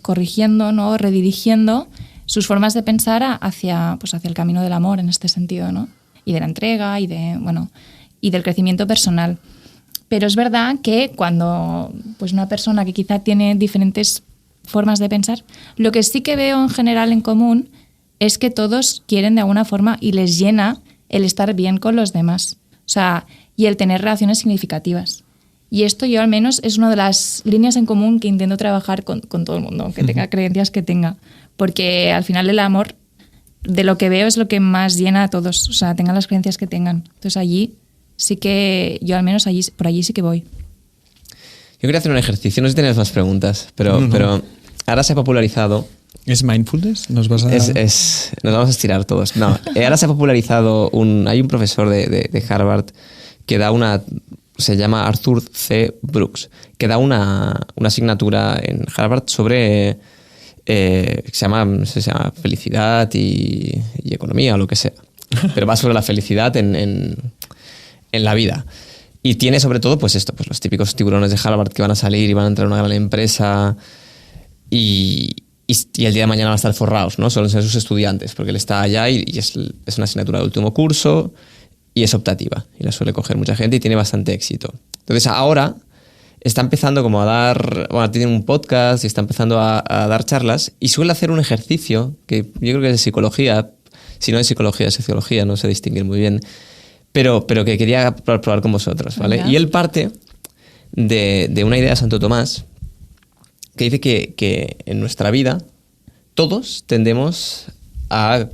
Corrigiendo, ¿no? Redirigiendo sus formas de pensar hacia el camino del amor en este sentido, ¿no? Y de la entrega y del crecimiento personal. Pero es verdad que cuando pues una persona que quizá tiene diferentes formas de pensar, lo que sí que veo en general en común es que todos quieren de alguna forma y les llena el estar bien con los demás. O sea, y el tener relaciones significativas. Y esto yo al menos es una de las líneas en común que intento trabajar con todo el mundo, aunque tenga creencias que tenga. Porque al final el amor, de lo que veo, es lo que más llena a todos. O sea, tengan las creencias que tengan. Entonces allí sí que, yo al menos por allí sí que voy. Yo quería hacer un ejercicio, no sé si tienes más preguntas, pero ahora se ha popularizado... ¿Es mindfulness? ¿Nos vamos a estirar todos. No, ahora se ha popularizado hay un profesor de Harvard que da se llama Arthur C. Brooks, que da una asignatura en Harvard sobre... se llama felicidad y economía o lo que sea, pero va sobre la felicidad en la vida y tiene sobre todo pues esto, pues los típicos tiburones de Harvard que van a salir y van a entrar a una gran empresa y el día de mañana van a estar forrados, ¿no? Suelen ser sus estudiantes porque él está allá y es una asignatura de último curso y es optativa y la suele coger mucha gente y tiene bastante éxito. Entonces ahora está empezando como a dar... Bueno, tiene un podcast y está empezando a dar charlas y suele hacer un ejercicio que yo creo que es de psicología. Si no es psicología, es sociología, no sé distinguir muy bien. Pero que quería probar con vosotros, ¿vale? Okay. Y él parte de una idea de Santo Tomás que dice que en nuestra vida todos tendemos a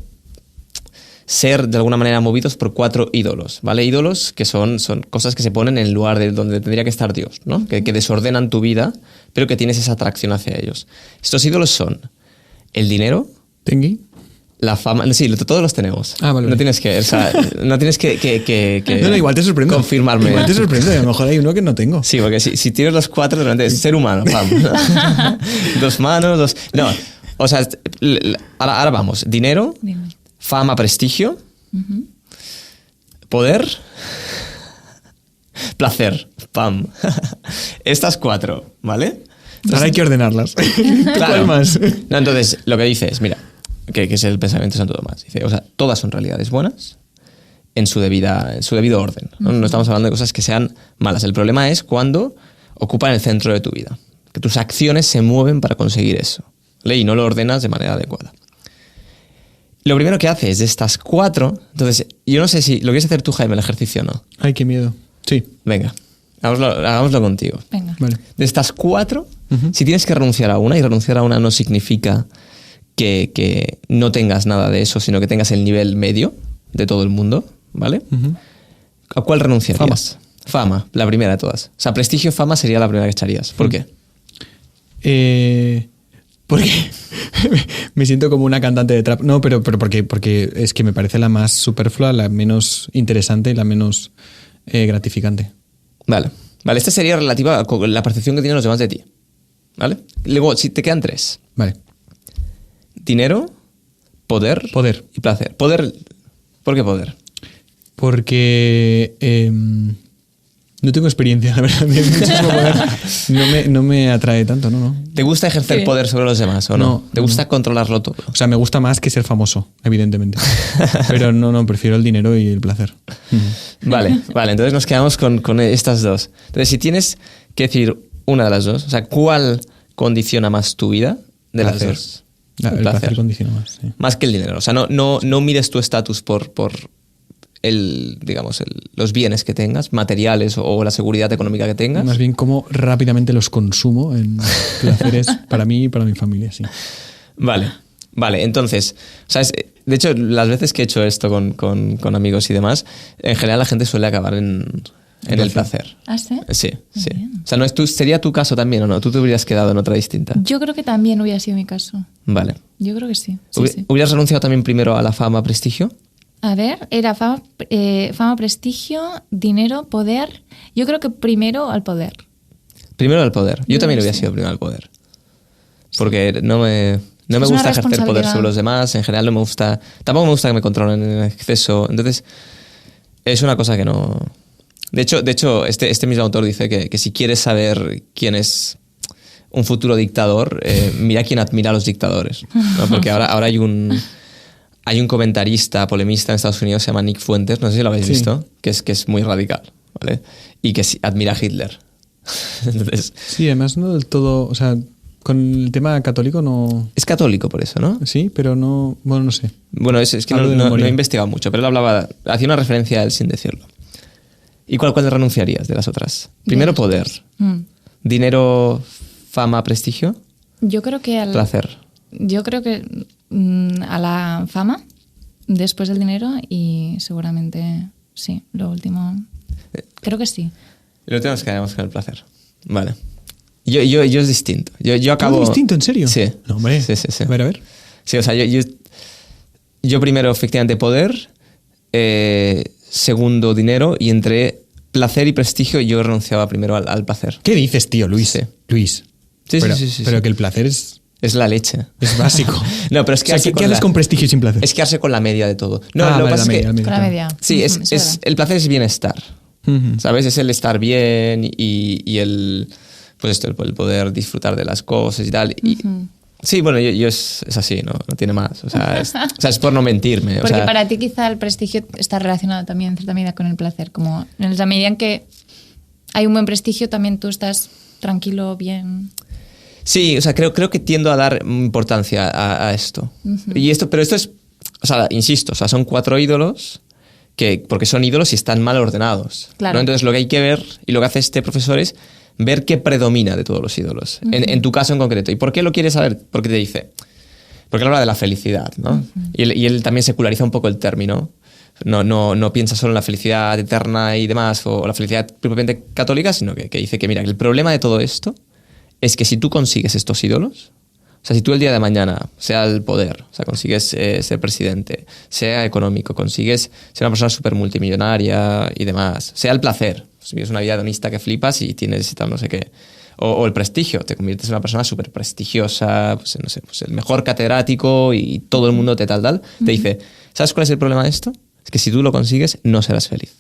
ser de alguna manera movidos por 4 ídolos, ¿vale? Ídolos que son cosas que se ponen en el lugar de donde tendría que estar Dios, ¿no? Que desordenan tu vida, pero que tienes esa atracción hacia ellos. Estos ídolos son el dinero, ¿Tengui? La fama... Sí, todos los tenemos. Vale. No tienes que... O sea, no tienes que no, igual te sorprende. Confirmarme. Igual te sorprende, a lo mejor hay uno que no tengo. Sí, porque si tienes los 4, realmente es ser humano, pam. 2 manos, No, o sea, ahora vamos. Dinero... Fama, prestigio, poder, placer, pam. Estas 4, ¿vale? Entonces, ahora hay que ordenarlas. Claro. ¿Cuál más? No, entonces, lo que dice es, mira, que es el pensamiento de Santo Tomás. Dice, o sea, todas son realidades buenas en su debido orden. ¿No? No estamos hablando de cosas que sean malas. El problema es cuando ocupan el centro de tu vida. Que tus acciones se mueven para conseguir eso, ¿vale? Y no lo ordenas de manera adecuada. Lo primero que haces de estas 4, entonces, yo no sé si lo quieres hacer tú, Jaime, el ejercicio o no. Ay, qué miedo. Sí. Venga, hagámoslo contigo. Venga. Vale. De estas 4, si tienes que renunciar a una, y renunciar a una no significa que no tengas nada de eso, sino que tengas el nivel medio de todo el mundo, ¿vale? ¿A cuál renunciarías? Fama, la primera de todas. O sea, prestigio, fama sería la primera que echarías. ¿Por qué? Porque me siento como una cantante de trap. No, pero porque es que me parece la más superflua, la menos interesante y la menos gratificante. Vale, esta sería relativa a la percepción que tienen los demás de ti. ¿Vale? Luego, si te quedan 3. Vale. Dinero, poder y placer. Poder, ¿por qué poder? Porque no tengo experiencia, la verdad. Muchísimo poder. No me atrae tanto, no. ¿Te gusta ejercer poder sobre los demás o no? ¿Te gusta controlarlo todo? O sea, me gusta más que ser famoso, evidentemente. Pero no, prefiero el dinero y el placer. Vale, entonces nos quedamos con estas 2. Entonces, si tienes que decir una de las 2, o sea, ¿cuál condiciona más tu vida de Placer. las 2? El placer condiciona más, sí. Más que el dinero. O sea, no mires tu estatus por los bienes que tengas, materiales o la seguridad económica que tengas. Más bien cómo rápidamente los consumo en placeres para mí y para mi familia, sí. Vale, entonces, ¿sabes? De hecho, las veces que he hecho esto con amigos y demás, en general la gente suele acabar en el placer. ¿Ah, sí? Sí. Bien. O sea, ¿sería tu caso también o no? ¿Tú te hubieras quedado en otra distinta? Yo creo que también hubiera sido mi caso. Vale. Yo creo que sí. Sí. ¿Hubieras renunciado también primero a la fama, prestigio? A ver, era fama, prestigio, dinero, poder. Yo creo que primero al poder. Primero al poder. Yo también hubiera sí. sido primero al poder. Porque no me una gusta ejercer poder responsabilidad. sobre los demás. En general no me gusta... Tampoco me gusta que me controlen en exceso. Entonces, es una cosa que no... De hecho este mismo autor dice que si quieres saber quién es un futuro dictador, mira quién admira a los dictadores, ¿no? Porque ahora hay un comentarista, polemista en Estados Unidos, se llama Nick Fuentes, no sé si lo habéis visto, que es muy radical, ¿vale? Y que admira a Hitler. Entonces, sí, además no del todo, o sea, con el tema católico no... es católico por eso, ¿no? Sí, pero no, bueno, no sé. Bueno, es que Hablo de no memoria. he investigado mucho, pero él hacía una referencia a él sin decirlo. ¿Y cuál renunciarías de las otras? Primero poder, dinero, fama, prestigio, Yo creo que placer. Yo creo que a la fama, después del dinero y seguramente sí, lo último. Creo que sí. Y lo tenemos que quedamos con el placer. Vale. Yo es distinto. Yo acabo... ¿Es distinto, en serio? Sí. No, hombre. Sí. A ver. Sí, o sea, yo primero efectivamente poder, segundo dinero, y entre placer y prestigio yo renunciaba primero al placer. ¿Qué dices, tío, Luis? Sí. Luis. Sí, pero, sí. Pero que el placer es la leche. básico. No, pero es que o sea, ¿qué haces con prestigio y sin placer? Es quedarse con la media de todo. No, Ah, lo que vale, pasa es que... la media, Con la media. Sí, Eso es verdad. el placer es bienestar. Ujú. ¿Sabes? Es el estar bien y el... Pues esto, el poder disfrutar de las cosas y tal. Y, sí, bueno, yo es así, ¿no? No tiene más. O sea, es por no mentirme. Porque o sea, para ti quizá el prestigio está relacionado también en cierta medida con el placer, como en la medida en que hay un buen prestigio también tú estás tranquilo, bien. sí, o sea, creo que tiendo a dar importancia a esto. Pero esto es... O sea, insisto, o sea, son 4 ídolos porque son ídolos y están mal ordenados. Claro. ¿no? Entonces lo que hay que ver y lo que hace este profesor es ver qué predomina de todos los ídolos, en tu caso en concreto. ¿Y por qué lo quieres saber? Porque te dice, porque él habla de la felicidad, ¿no? Y él también seculariza un poco el término. No piensa solo en la felicidad eterna y demás, o la felicidad propiamente católica, sino que dice que, mira, el problema de todo esto es que si tú consigues estos ídolos, o sea, si tú el día de mañana, sea el poder, o sea, consigues ser presidente, sea económico, consigues ser una persona súper multimillonaria y demás, sea el placer, si vives una vida hedonista que flipas y tienes tal no sé qué, o el prestigio, te conviertes en una persona súper prestigiosa, pues no sé, pues el mejor catedrático y todo el mundo te te dice, ¿sabes cuál es el problema de esto? Es que si tú lo consigues, no serás feliz.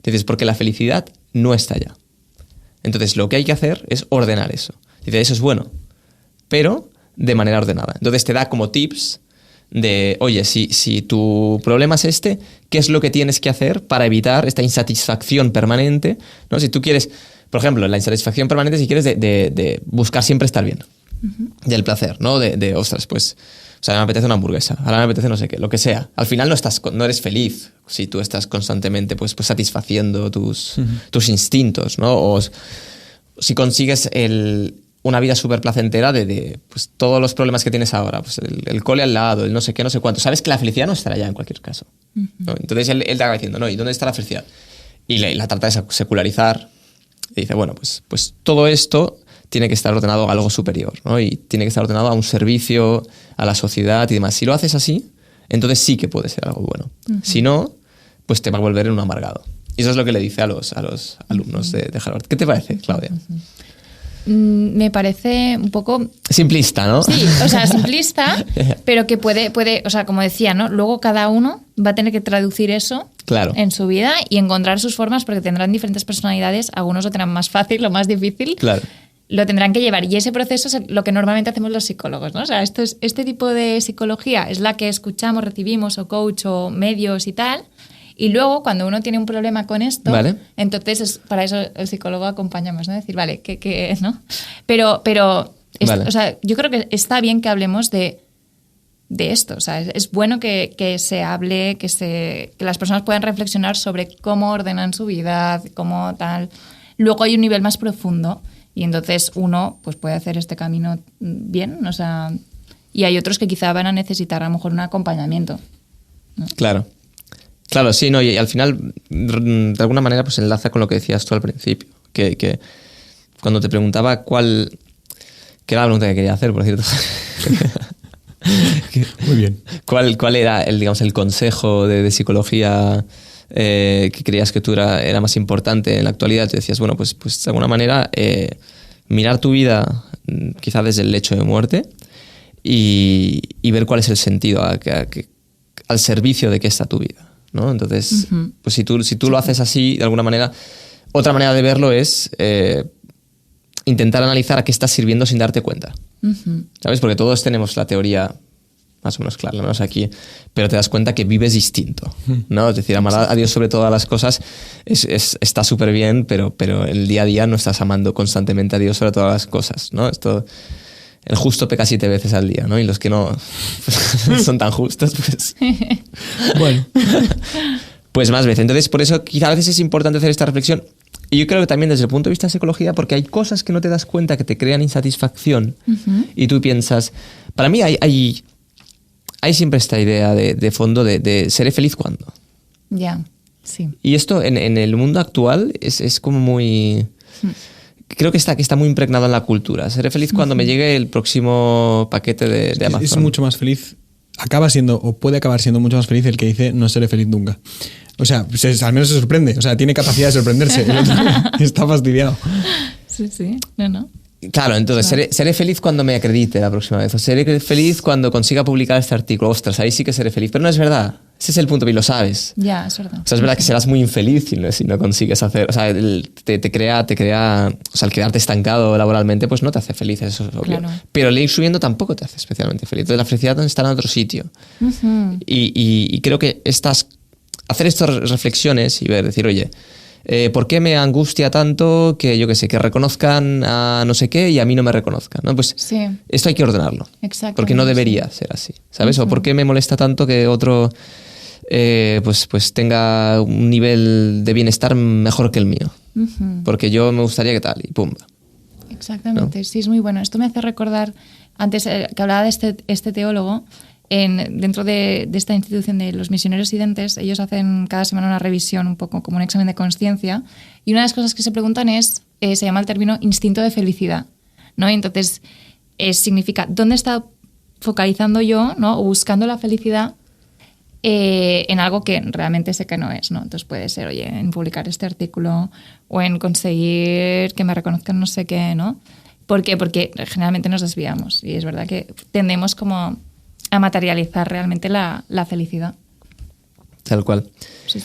Te dices, porque la felicidad no está allá. Entonces, lo que hay que hacer es ordenar eso. Dice, eso es bueno, pero de manera ordenada. Entonces, te da como tips de, oye, si tu problema es este, ¿qué es lo que tienes que hacer para evitar esta insatisfacción permanente? ¿No? Si tú quieres, Por ejemplo, la insatisfacción permanente, si quieres, de buscar siempre estar bien. Del placer, ¿no? Ostras, pues... O sea, me apetece una hamburguesa, ahora me apetece no sé qué, lo que sea. Al final no eres feliz si tú estás constantemente pues satisfaciendo tus instintos, ¿no? O si consigues una vida súper placentera de pues, todos los problemas que tienes ahora, pues el cole al lado, el no sé qué, no sé cuánto. Sabes que la felicidad no estará allá en cualquier caso, ¿no? Entonces él te acaba diciendo, no, ¿y dónde está la felicidad? Y la trata de secularizar. Y dice, bueno, pues todo esto tiene que estar ordenado a algo superior, ¿no? Y tiene que estar ordenado a un servicio, a la sociedad y demás. Si lo haces así, entonces sí que puede ser algo bueno. Si no, pues te va a volver en un amargado. Y eso es lo que le dice a los alumnos de Harvard. ¿Qué te parece, Claudia? Me parece un poco... Simplista, ¿no? Sí, o sea, simplista, pero que puede, o sea, como decía, ¿no? Luego cada uno va a tener que traducir eso en su vida y encontrar sus formas porque tendrán diferentes personalidades. Algunos lo tendrán más fácil, lo más difícil. Claro. Lo tendrán que llevar. Y ese proceso es lo que normalmente hacemos los psicólogos, ¿no? O sea, este tipo de psicología es la que escuchamos, recibimos, o coach, o medios y tal. Y luego, cuando uno tiene un problema con esto, entonces para eso el psicólogo acompañamos, ¿no? Decir, vale, ¿qué es, no? Pero o sea, yo creo que está bien que hablemos de esto. O sea, es bueno que se hable, que las personas puedan reflexionar sobre cómo ordenan su vida, cómo tal. Luego hay un nivel más profundo. Y entonces uno pues puede hacer este camino bien, o sea, y hay otros que quizá van a necesitar a lo mejor un acompañamiento, ¿no? Claro, sí, no, y al final de alguna manera pues enlaza con lo que decías tú al principio, que cuando te preguntaba que era la pregunta que quería hacer, por cierto. Muy bien. ¿Cuál era el consejo de psicología que creías que tú era más importante en la actualidad? Te decías, bueno, pues de alguna manera mirar tu vida quizá desde el lecho de muerte y ver cuál es el sentido al servicio de qué está tu vida, ¿no? Entonces, pues si tú lo haces así, de alguna manera, otra manera de verlo es intentar analizar a qué estás sirviendo sin darte cuenta. ¿Sabes? Porque todos tenemos la teoría más o menos clara, al menos aquí, pero te das cuenta que vives distinto, ¿no? Es decir, amar a Dios sobre todas las cosas está súper bien, pero el día a día no estás amando constantemente a Dios sobre todas las cosas, ¿no? El justo peca 7 veces al día, ¿no? Y los que no son tan justos, pues... Bueno. Pues más veces. Entonces, por eso quizá a veces es importante hacer esta reflexión. Y yo creo que también desde el punto de vista de psicología, porque hay cosas que no te das cuenta que te crean insatisfacción y tú piensas... Para mí hay siempre esta idea de fondo de seré feliz cuando. Ya, sí. Y esto en el mundo actual es como muy... Creo que está muy impregnado en la cultura. Seré feliz cuando me llegue el próximo paquete de Amazon. Es mucho más feliz. Puede acabar siendo mucho más feliz el que dice no seré feliz nunca. O sea, al menos se sorprende. O sea, tiene capacidad de sorprenderse. El otro está fastidiado. Sí. No. Claro, entonces seré feliz cuando me acredite la próxima vez. O seré feliz cuando consiga publicar este artículo. Ostras, ahí sí que seré feliz. Pero no es verdad. Ese es el punto y lo sabes. Ya, es verdad. O sea, es verdad que serás muy infeliz si no consigues hacer... O sea, te crea... O sea, el quedarte estancado laboralmente pues no te hace feliz, eso es obvio. Claro. Pero el ir subiendo tampoco te hace especialmente feliz. Entonces la felicidad está en otro sitio. Y creo que hacer estas reflexiones y decir, oye... ¿por qué me angustia tanto que, yo qué sé, que reconozcan a no sé qué y a mí no me reconozcan, ¿no? Pues esto hay que ordenarlo. Porque no debería ser así, ¿sabes? O ¿por qué me molesta tanto que otro pues tenga un nivel de bienestar mejor que el mío? Porque yo me gustaría que tal, y pumba. Exactamente, ¿no? Sí, es muy bueno. Esto me hace recordar, antes que hablaba de este teólogo, dentro de esta institución de los misioneros residentes, ellos hacen cada semana una revisión, un poco como un examen de conciencia, y una de las cosas que se preguntan se llama el término instinto de felicidad, ¿no? Y entonces significa dónde está focalizando yo, ¿no? O buscando la felicidad en algo que realmente sé que no es, ¿no? Entonces puede ser, oye, en publicar este artículo o en conseguir que me reconozcan no sé qué, ¿no? ¿Por qué? Porque generalmente nos desviamos y es verdad que tendemos como a materializar realmente la felicidad. Tal cual. Sí.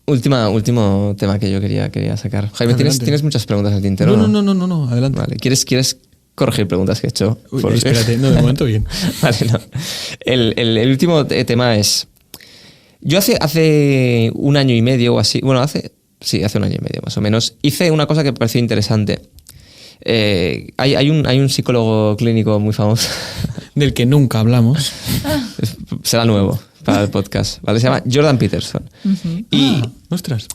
Último tema que yo quería sacar. Jaime, ¿tienes muchas preguntas en el tintero? No, adelante. Vale. ¿Quieres corregir preguntas que he hecho? Espérate, no, de momento bien. Vale, no. El último tema es... Yo hace 1 año y medio o así... Bueno, Sí, hace 1 año y medio más o menos. Hice una cosa que me pareció interesante. Hay un psicólogo clínico muy famoso. Del que nunca hablamos. Será nuevo para el podcast, ¿vale? Se llama Jordan Peterson. Y, Ostras.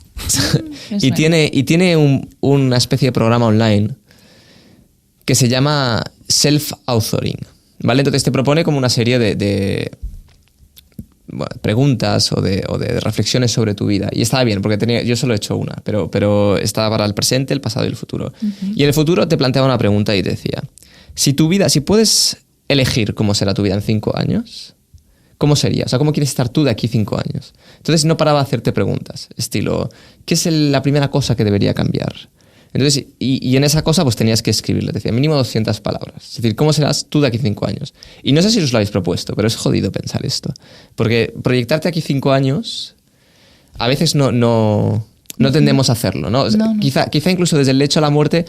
y tiene una especie de programa online que se llama Self-Authoring, ¿vale? Entonces te propone como una serie de preguntas o de reflexiones sobre tu vida. Y estaba bien, porque yo solo he hecho una, pero estaba para el presente, el pasado y el futuro. Y en el futuro te planteaba una pregunta y te decía, si puedes elegir cómo será tu vida en 5 años, ¿cómo sería? O sea, ¿cómo quieres estar tú de aquí 5 años? Entonces no paraba de hacerte preguntas, estilo, ¿qué es la primera cosa que debería cambiar? Entonces, y en esa cosa pues tenías que escribirle, decía mínimo 200 palabras. Es decir, ¿cómo serás tú de aquí 5 años? Y no sé si os lo habéis propuesto, pero es jodido pensar esto. Porque proyectarte aquí 5 años, a veces no tendemos a hacerlo, ¿no? No. Quizá incluso desde el hecho a la muerte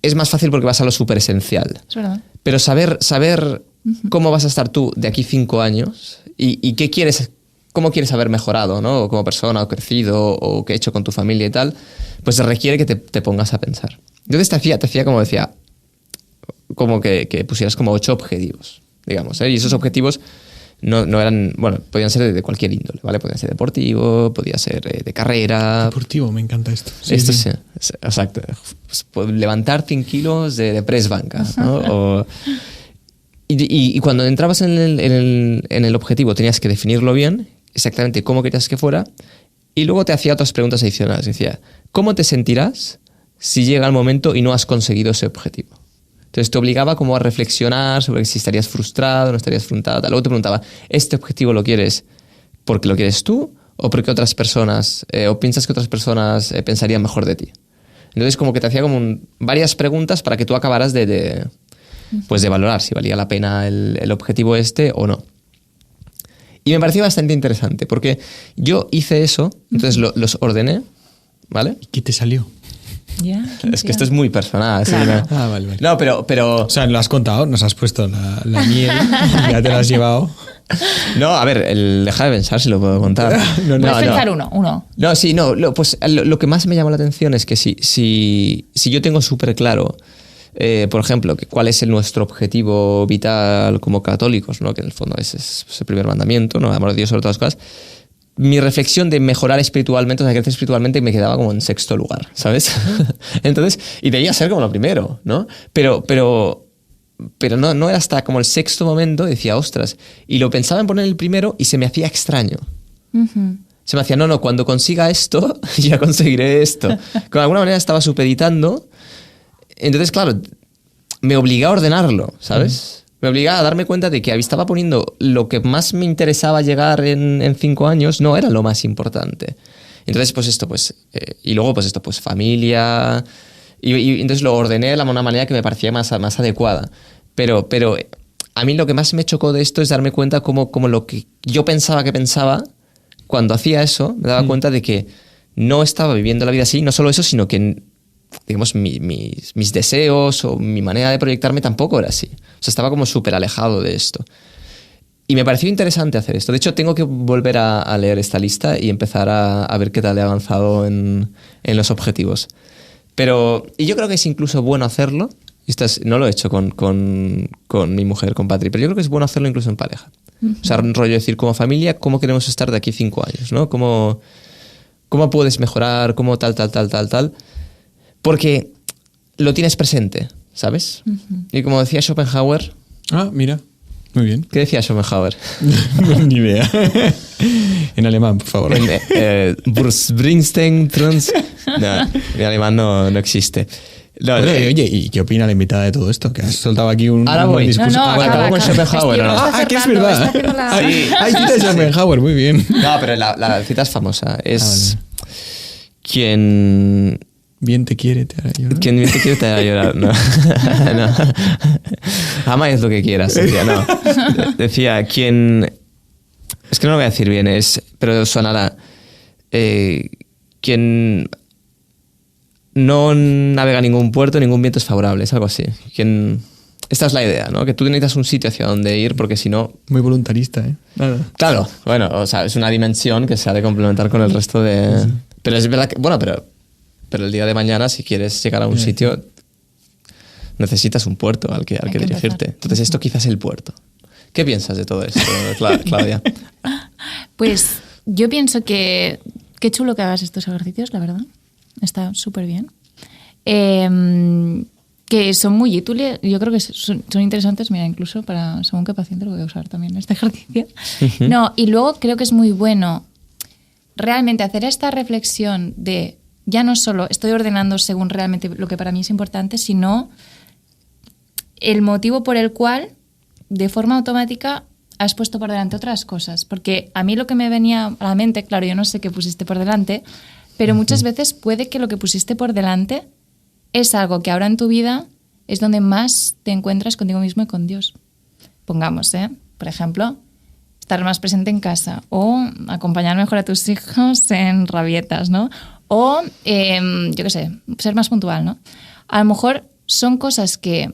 es más fácil porque vas a lo súper esencial. Es verdad. Pero saber cómo vas a estar tú de aquí 5 años y cómo quieres haber mejorado, ¿no? Como persona, o crecido, o qué he hecho con tu familia y tal, pues requiere que te pongas a pensar. Entonces te hacía como decía, como que pusieras como 8 objetivos, digamos, ¿eh? Y esos objetivos no eran, bueno, podían ser de cualquier índole, ¿vale? Podían ser deportivo, podía ser de carrera. Deportivo, me encanta esto. Esto sí, exacto. Pues, levantar 100 kilos de press banca, ¿no? Y cuando entrabas en el objetivo tenías que definirlo bien, exactamente cómo querías que fuera, y luego te hacía otras preguntas adicionales. Decía, ¿cómo te sentirás si llega el momento y no has conseguido ese objetivo? Entonces te obligaba como a reflexionar sobre si estarías frustrado, no estarías frustrado. Luego te preguntaba, ¿este objetivo lo quieres porque lo quieres tú o porque otras personas, o piensas que otras personas pensarían mejor de ti? Entonces como que te hacía como varias preguntas para que tú acabaras de valorar si valía la pena el objetivo este o no. Y me pareció bastante interesante porque yo hice eso, entonces los ordené, ¿vale? ¿Y qué te salió? Ya, Es que esto es muy personal. Claro. ¿Sí? Vale. No, pero... O sea, lo has contado, nos has puesto la miel, ya te la has llevado. No, a ver, deja de pensar si lo puedo contar. No, Puedes pensar uno. No, sí, no. Pues lo que más me llamó la atención es que si yo tengo súper claro, por ejemplo, cuál es nuestro objetivo vital como católicos, ¿no? Que en el fondo es el primer mandamiento, ¿no? Amor a Dios sobre todas las cosas. Mi reflexión de mejorar espiritualmente, o sea, crecer espiritualmente, me quedaba como en 6º lugar, ¿sabes? Entonces, y debía ser como lo primero, ¿no? Pero no era hasta como el 6º momento, decía, ostras, y lo pensaba en poner el primero y se me hacía extraño. Se me hacía, no, cuando consiga esto, ya conseguiré esto. De alguna manera estaba supeditando. Entonces, claro, me obligaba a ordenarlo, ¿sabes? Me obligaba a darme cuenta de que estaba poniendo lo que más me interesaba llegar en 5 años, no era lo más importante. Entonces, y luego, familia. Y entonces lo ordené de una manera que me parecía más adecuada. Pero a mí lo que más me chocó de esto es darme cuenta como lo que yo pensaba, cuando hacía eso, me daba cuenta de que no estaba viviendo la vida así. No solo eso, sino que, digamos, mis deseos o mi manera de proyectarme tampoco era así. O sea, estaba como súper alejado de esto. Y me pareció interesante hacer esto. De hecho, tengo que volver a leer esta lista y empezar a ver qué tal he avanzado en los objetivos. Y yo creo que es incluso bueno hacerlo. No lo he hecho con mi mujer, con Patri, pero yo creo que es bueno hacerlo incluso en pareja. O sea, un rollo decir, como familia, ¿cómo queremos estar de aquí 5 años? ¿No? ¿Cómo puedes mejorar? ¿Cómo tal? Porque lo tienes presente, ¿sabes? Y como decía Schopenhauer... Ah, mira. Muy bien. ¿Qué decía Schopenhauer? Ni idea. En alemán, por favor. Springsteen, Trans... No, en alemán no existe. No, oye, ¿y qué opina la invitada de todo esto? Que has soltado aquí un voy. discurso. Acabo con Schopenhauer. Que es verdad. Sí. Cita Schopenhauer, muy bien. No, pero la cita es famosa. Es vale. Quien... Bien te quiere, te hará llorar. Quien bien te quiere te hará llorar. No. Ama es lo que quieras. Decía, quien... Es que no lo voy a decir bien, pero sonará... quien no navega ningún puerto, ningún viento es favorable. Es algo así. Esta es la idea, ¿no? Que tú necesitas un sitio hacia donde ir porque si no... Muy voluntarista, ¿eh? Nada. Claro, bueno, o sea, es una dimensión que se ha de complementar con el resto de... Pero es verdad que, bueno, pero el día de mañana, si quieres llegar a un sitio, necesitas un puerto al que dirigirte. empezar. Entonces, esto quizás es el puerto. ¿Qué piensas de todo esto, Claudia? Pues yo pienso que qué chulo que hagas estos ejercicios, la verdad. Está súper bien. Que son muy útiles. Yo creo que son interesantes, mira, incluso para según qué paciente lo voy a usar también este ejercicio. No, y luego creo que es muy bueno realmente hacer esta reflexión de ya no solo estoy ordenando según realmente lo que para mí es importante, sino el motivo por el cual de forma automática has puesto por delante otras cosas. Porque a mí lo que me venía a la mente, claro, yo no sé qué pusiste por delante, pero muchas veces puede que lo que pusiste por delante es algo que ahora en tu vida es donde más te encuentras contigo mismo y con Dios. Pongamos, por ejemplo, estar más presente en casa o acompañar mejor a tus hijos en rabietas, ¿no? O, yo qué sé, ser más puntual, ¿no? A lo mejor son cosas que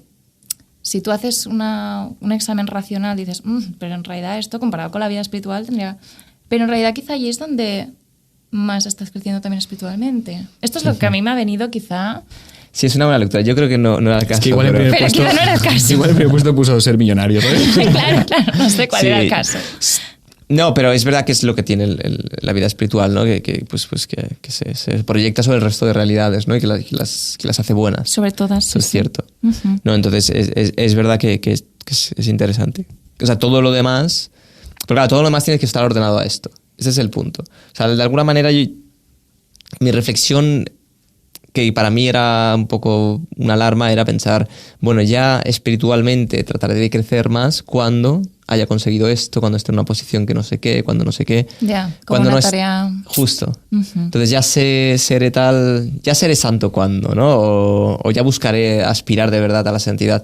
si tú haces un examen racional dices, pero en realidad esto comparado con la vida espiritual tendría... Pero en realidad quizá allí es donde más estás creciendo también espiritualmente. Esto es lo que a mí me ha venido quizá... Sí, es una buena lectura. Yo creo que no era el caso. Es que igual en primer puesto, quizá no era el caso. Igual en primer puesto puso ser millonario, ¿sabes? claro, no sé cuál era el caso. No, pero es verdad que es lo que tiene la vida espiritual, ¿no? Que se proyecta sobre el resto de realidades, ¿no? Y que las hace buenas. Sobre todas. Eso es cierto. No, entonces es verdad que es interesante. O sea, todo lo demás... Pero claro, todo lo demás tiene que estar ordenado a esto. Ese es el punto. O sea, de alguna manera mi reflexión, que para mí era un poco una alarma, era pensar, bueno, ya espiritualmente trataré de crecer más cuando haya conseguido esto, cuando esté en una posición que no sé qué, cuando no sé qué. Ya, como cuando una no tarea... Justo. Entonces ya seré santo cuando, ¿no? O ya buscaré aspirar de verdad a la santidad.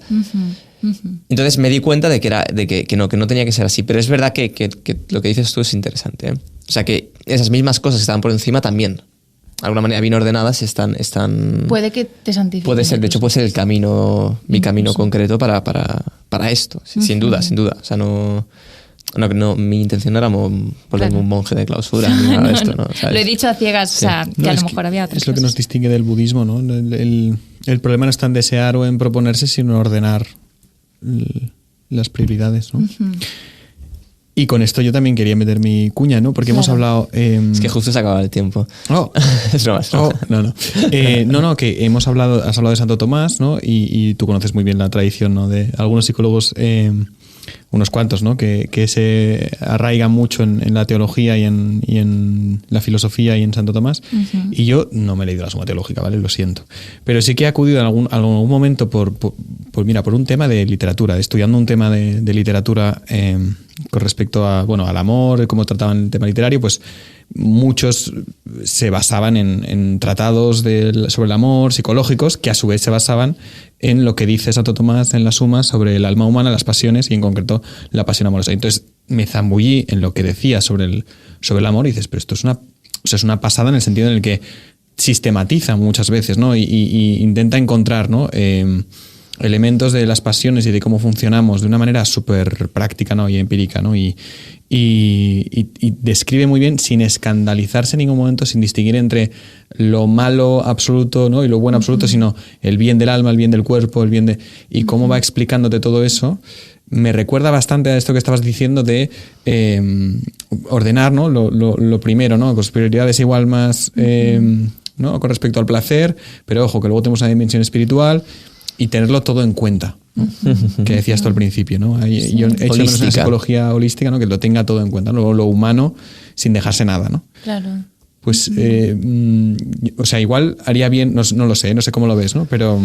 Entonces me di cuenta de que no tenía que ser así. Pero es verdad que lo que dices tú es interesante, ¿eh? O sea, que esas mismas cosas que estaban por encima también, de alguna manera bien ordenadas, están... Puede que te santifiquen. Puede ser, de hecho puede ser el camino, mi camino concreto para esto, sin duda. O sea, no, mi intención no era volverme un monje de clausura ni nada de esto, ¿no? ¿Sabes? Lo he dicho a ciegas, o sea, que a lo mejor había otras Es lo que nos cosas. distingue del budismo, ¿no? El problema no está en desear o en proponerse, sino en ordenar las prioridades, ¿no? Y con esto yo también quería meter mi cuña, ¿no? Porque hemos hablado... Es que justo se acaba el tiempo. Oh. Es broma. No, que has hablado de Santo Tomás, ¿no? Y tú conoces muy bien la tradición, ¿no? De algunos psicólogos, unos cuantos, ¿no? Que se arraigan mucho en la teología y en la filosofía y en Santo Tomás. Y yo no me he leído la Suma Teológica, ¿vale? Lo siento. Pero sí que he acudido en algún momento por un tema de literatura, estudiando un tema de literatura con respecto al amor, cómo trataban el tema literario, pues muchos se basaban en tratados sobre el amor, psicológicos, que a su vez se basaban en lo que dice Santo Tomás en la Suma sobre el alma humana, las pasiones y en concreto la pasión amorosa. Entonces me zambullí en lo que decía sobre el amor y dices, pero esto es una pasada en el sentido en el que sistematiza muchas veces, ¿no? Y intenta encontrar, ¿no? Elementos de las pasiones y de cómo funcionamos de una manera súper práctica, ¿no? Y empírica, ¿no? Y describe muy bien, sin escandalizarse en ningún momento, sin distinguir entre lo malo absoluto, ¿no? Y lo bueno absoluto, sino el bien del alma, el bien del cuerpo, el bien de... Y cómo va explicándote todo eso, me recuerda bastante a esto que estabas diciendo de ordenar, ¿no? Lo primero, ¿no? Con prioridades igual más, ¿no? Con respecto al placer, pero ojo, que luego tenemos una dimensión espiritual y tenerlo todo en cuenta, ¿no? Que decías tú al principo, ¿no? Yo he hecho una psicología holística, ¿no? Que lo tenga todo en cuenta, ¿no? Lo humano sin dejarse nada, ¿no? Claro. Pues, o sea, igual haría bien, no lo sé, no sé cómo lo ves, ¿no? Pero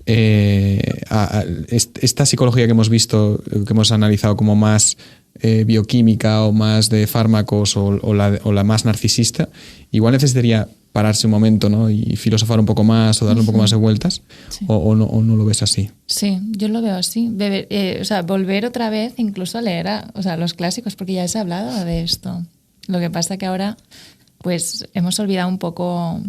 esta psicología que hemos visto, que hemos analizado como más bioquímica o más de fármacos o la más narcisista, igual necesitaría pararse un momento, ¿no? Y filosofar un poco más o darle un poco más de vueltas, sí. o no lo ves así. Sí, yo lo veo así. O sea, volver otra vez incluso a leer los clásicos, porque ya se ha hablado de esto. Lo que pasa que ahora pues hemos olvidado un poco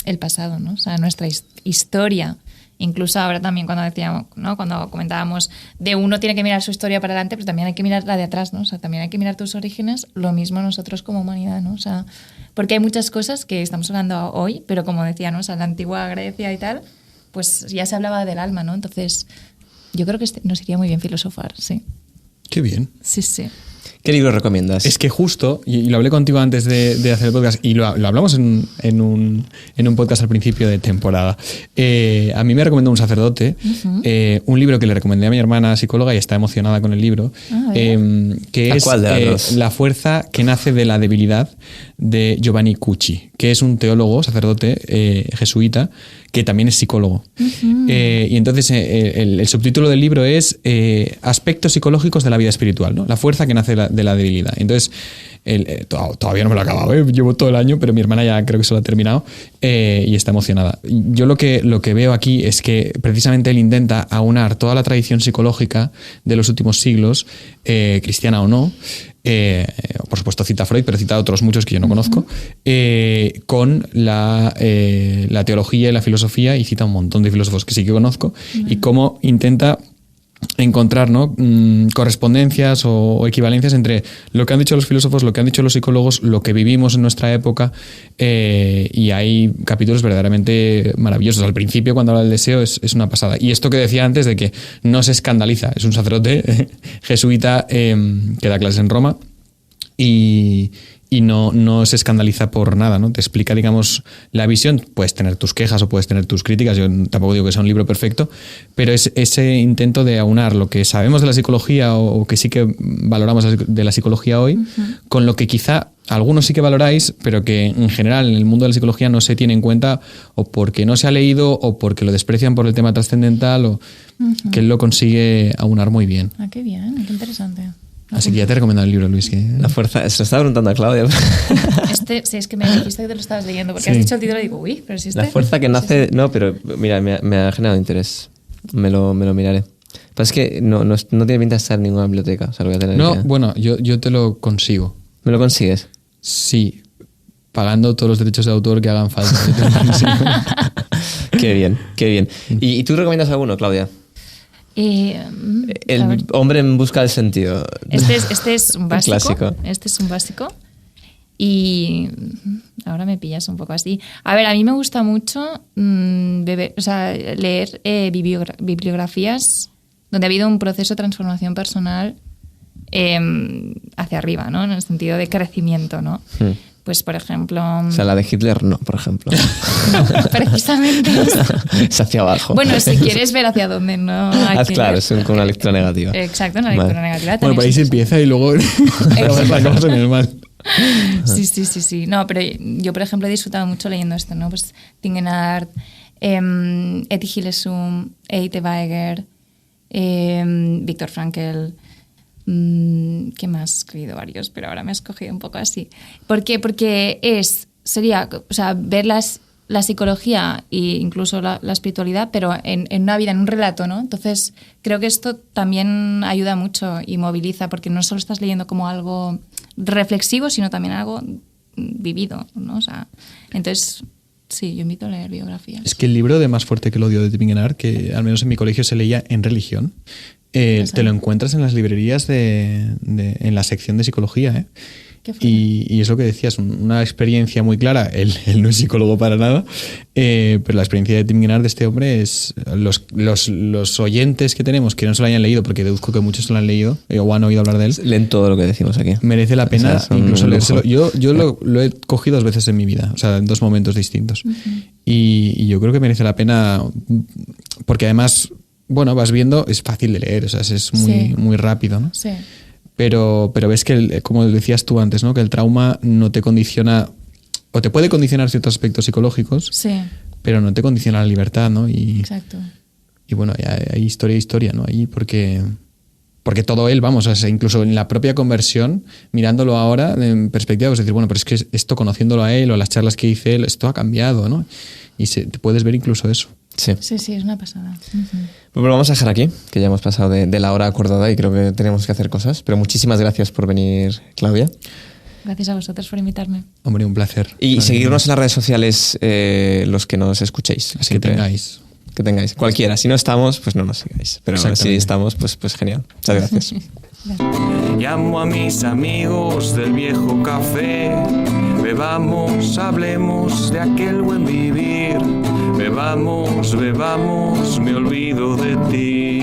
el pasado, ¿no? O sea, nuestra historia Incluso ahora también cuando decíamos, ¿no? Cuando comentábamos de uno tiene que mirar su historia para adelante, pero también hay que mirar la de atrás, ¿no? O sea, también hay que mirar tus orígenes, lo mismo nosotros como humanidad, ¿no? O sea, porque hay muchas cosas que estamos hablando hoy, pero como decía, ¿no? O sea, la antigua Grecia y tal, pues ya se hablaba del alma, ¿no? Entonces, yo creo que nos iría muy bien filosofar, sí. Qué bien. Sí, sí. ¿Qué libro recomiendas? Es que justo, y lo hablé contigo antes de hacer el podcast, y lo hablamos en un podcast al principio de temporada. A mí me recomendó un sacerdote un libro que le recomendé a mi hermana psicóloga y está emocionada con el libro, que es ¿Cuál de las dos? La fuerza que nace de la debilidad, de Giovanni Cucci, que es un teólogo, sacerdote jesuita, que también es psicólogo. Y entonces el subtítulo del libro es Aspectos psicológicos de la vida espiritual, ¿no? La fuerza que nace de la debilidad. Entonces, todavía no me lo he acabado, llevo todo el año, pero mi hermana ya creo que se lo ha terminado y está emocionada. Yo lo que veo aquí es que precisamente él intenta aunar toda la tradición psicológica de los últimos siglos, cristiana o no, por supuesto cita a Freud, pero cita a otros muchos que yo no conozco, con la teología y la filosofía, y cita un montón de filósofos que sí que conozco, y cómo intenta encontrar, ¿no? Correspondencias o equivalencias entre lo que han dicho los filósofos, lo que han dicho los psicólogos, lo que vivimos en nuestra época, y hay capítulos verdaderamente maravillosos. Al principio, cuando habla del deseo, es una pasada. Y esto que decía antes de que no se escandaliza, es un sacerdote jesuita que da clases en Roma y no se escandaliza por nada, ¿no? Te explica, digamos, la visión. Puedes tener tus quejas o puedes tener tus críticas, yo tampoco digo que sea un libro perfecto, pero es ese intento de aunar lo que sabemos de la psicología o que sí que valoramos de la psicología hoy, con lo que quizá algunos sí que valoráis, pero que en general en el mundo de la psicología no se tiene en cuenta, o porque no se ha leído o porque lo desprecian por el tema trascendental, o que él lo consigue aunar muy bien. Ah, qué bien, qué interesante. Así que ya te he recomendado el libro, Luis. La fuerza, se lo estaba preguntando a Claudia. Sí, es que me dijiste que te lo estabas leyendo, porque has dicho el título y digo, uy, pero si La fuerza que nace... No, pero mira, me ha generado interés. Me lo miraré. Pero es que no tiene pinta de estar en ninguna biblioteca. O sea, lo voy a tener No, bueno, yo te lo consigo. ¿Me lo consigues? Sí, pagando todos los derechos de autor que hagan falta. Yo te lo consigo. Qué bien, qué bien. ¿Y tú recomiendas alguno, Claudia? El hombre en busca del sentido. Este es un básico. Clásico. Este es un básico. Y ahora me pillas un poco así. A ver, a mí me gusta mucho leer bibliografías donde ha habido un proceso de transformación personal hacia arriba, ¿no? En el sentido de crecimiento, ¿no? Pues, por ejemplo... O sea, la de Hitler no, por ejemplo. No, precisamente. Es hacia abajo. Bueno, si quieres ver hacia dónde, no hay que claro, ver. es con una lectura negativa. Exacto, una lectura negativa. Bueno, por ahí se empieza y luego acabas en el mal. Sí. No, pero yo, por ejemplo, he disfrutado mucho leyendo esto, ¿no? Pues Tingenard, Etty Hillesum, Eite Weiger, Viktor Frankl... ¿Qué más? He escrito varios, pero ahora me he escogido un poco así. ¿Por qué? Porque sería ver la psicología e incluso la espiritualidad, pero en una vida, en un relato, ¿no? Entonces, creo que esto también ayuda mucho y moviliza, porque no solo estás leyendo como algo reflexivo, sino también algo vivido, ¿no? O sea, entonces... Sí, yo invito a leer biografías. Es que el libro de Más fuerte que el odio de Tingenard, que al menos en mi colegio se leía en religión, te lo encuentras en las librerías en la sección de psicología, ¿eh? Y es lo que decías, una experiencia muy clara. Él no es psicólogo para nada, pero la experiencia de Tingenard, de este hombre, es los oyentes que tenemos que no se lo hayan leído, porque deduzco que muchos se lo han leído o han oído hablar de él. Leen todo lo que decimos aquí. Merece la pena, o sea, incluso leérselo. Yo lo he cogido 2 veces en mi vida, o sea, en 2 momentos distintos. Y yo creo que merece la pena, porque además, bueno, vas viendo, es fácil de leer, o sea, es muy rápido, ¿no? Sí. Pero ves que, como decías tú antes, ¿no? Que el trauma no te condiciona, o te puede condicionar ciertos aspectos psicológicos, pero no te condiciona la libertad, ¿no? Exacto. Y bueno, hay historia, ¿no? Ahí porque todo él, vamos, o sea, incluso en la propia conversión, mirándolo ahora en perspectiva, pues decir, bueno, pero es que esto, conociéndolo a él o las charlas que hice él, esto ha cambiado, ¿no? Y te puedes ver incluso eso. Sí, es una pasada. Pues vamos a dejar aquí, que ya hemos pasado de la hora acordada y creo que tenemos que hacer cosas. Pero muchísimas gracias por venir, Claudia. Gracias a vosotros por invitarme. Hombre, un placer. Y seguirnos en las redes sociales los que nos escuchéis. Así que tengáis. que tengáis. Cualquiera. Si no estamos, pues no nos sigáis. Pero si Exactamente. estamos, pues genial. Muchas gracias. Llamo a mis amigos del viejo café. Bebamos, hablemos de aquel buen vivir. Bebamos, bebamos, me olvido de ti.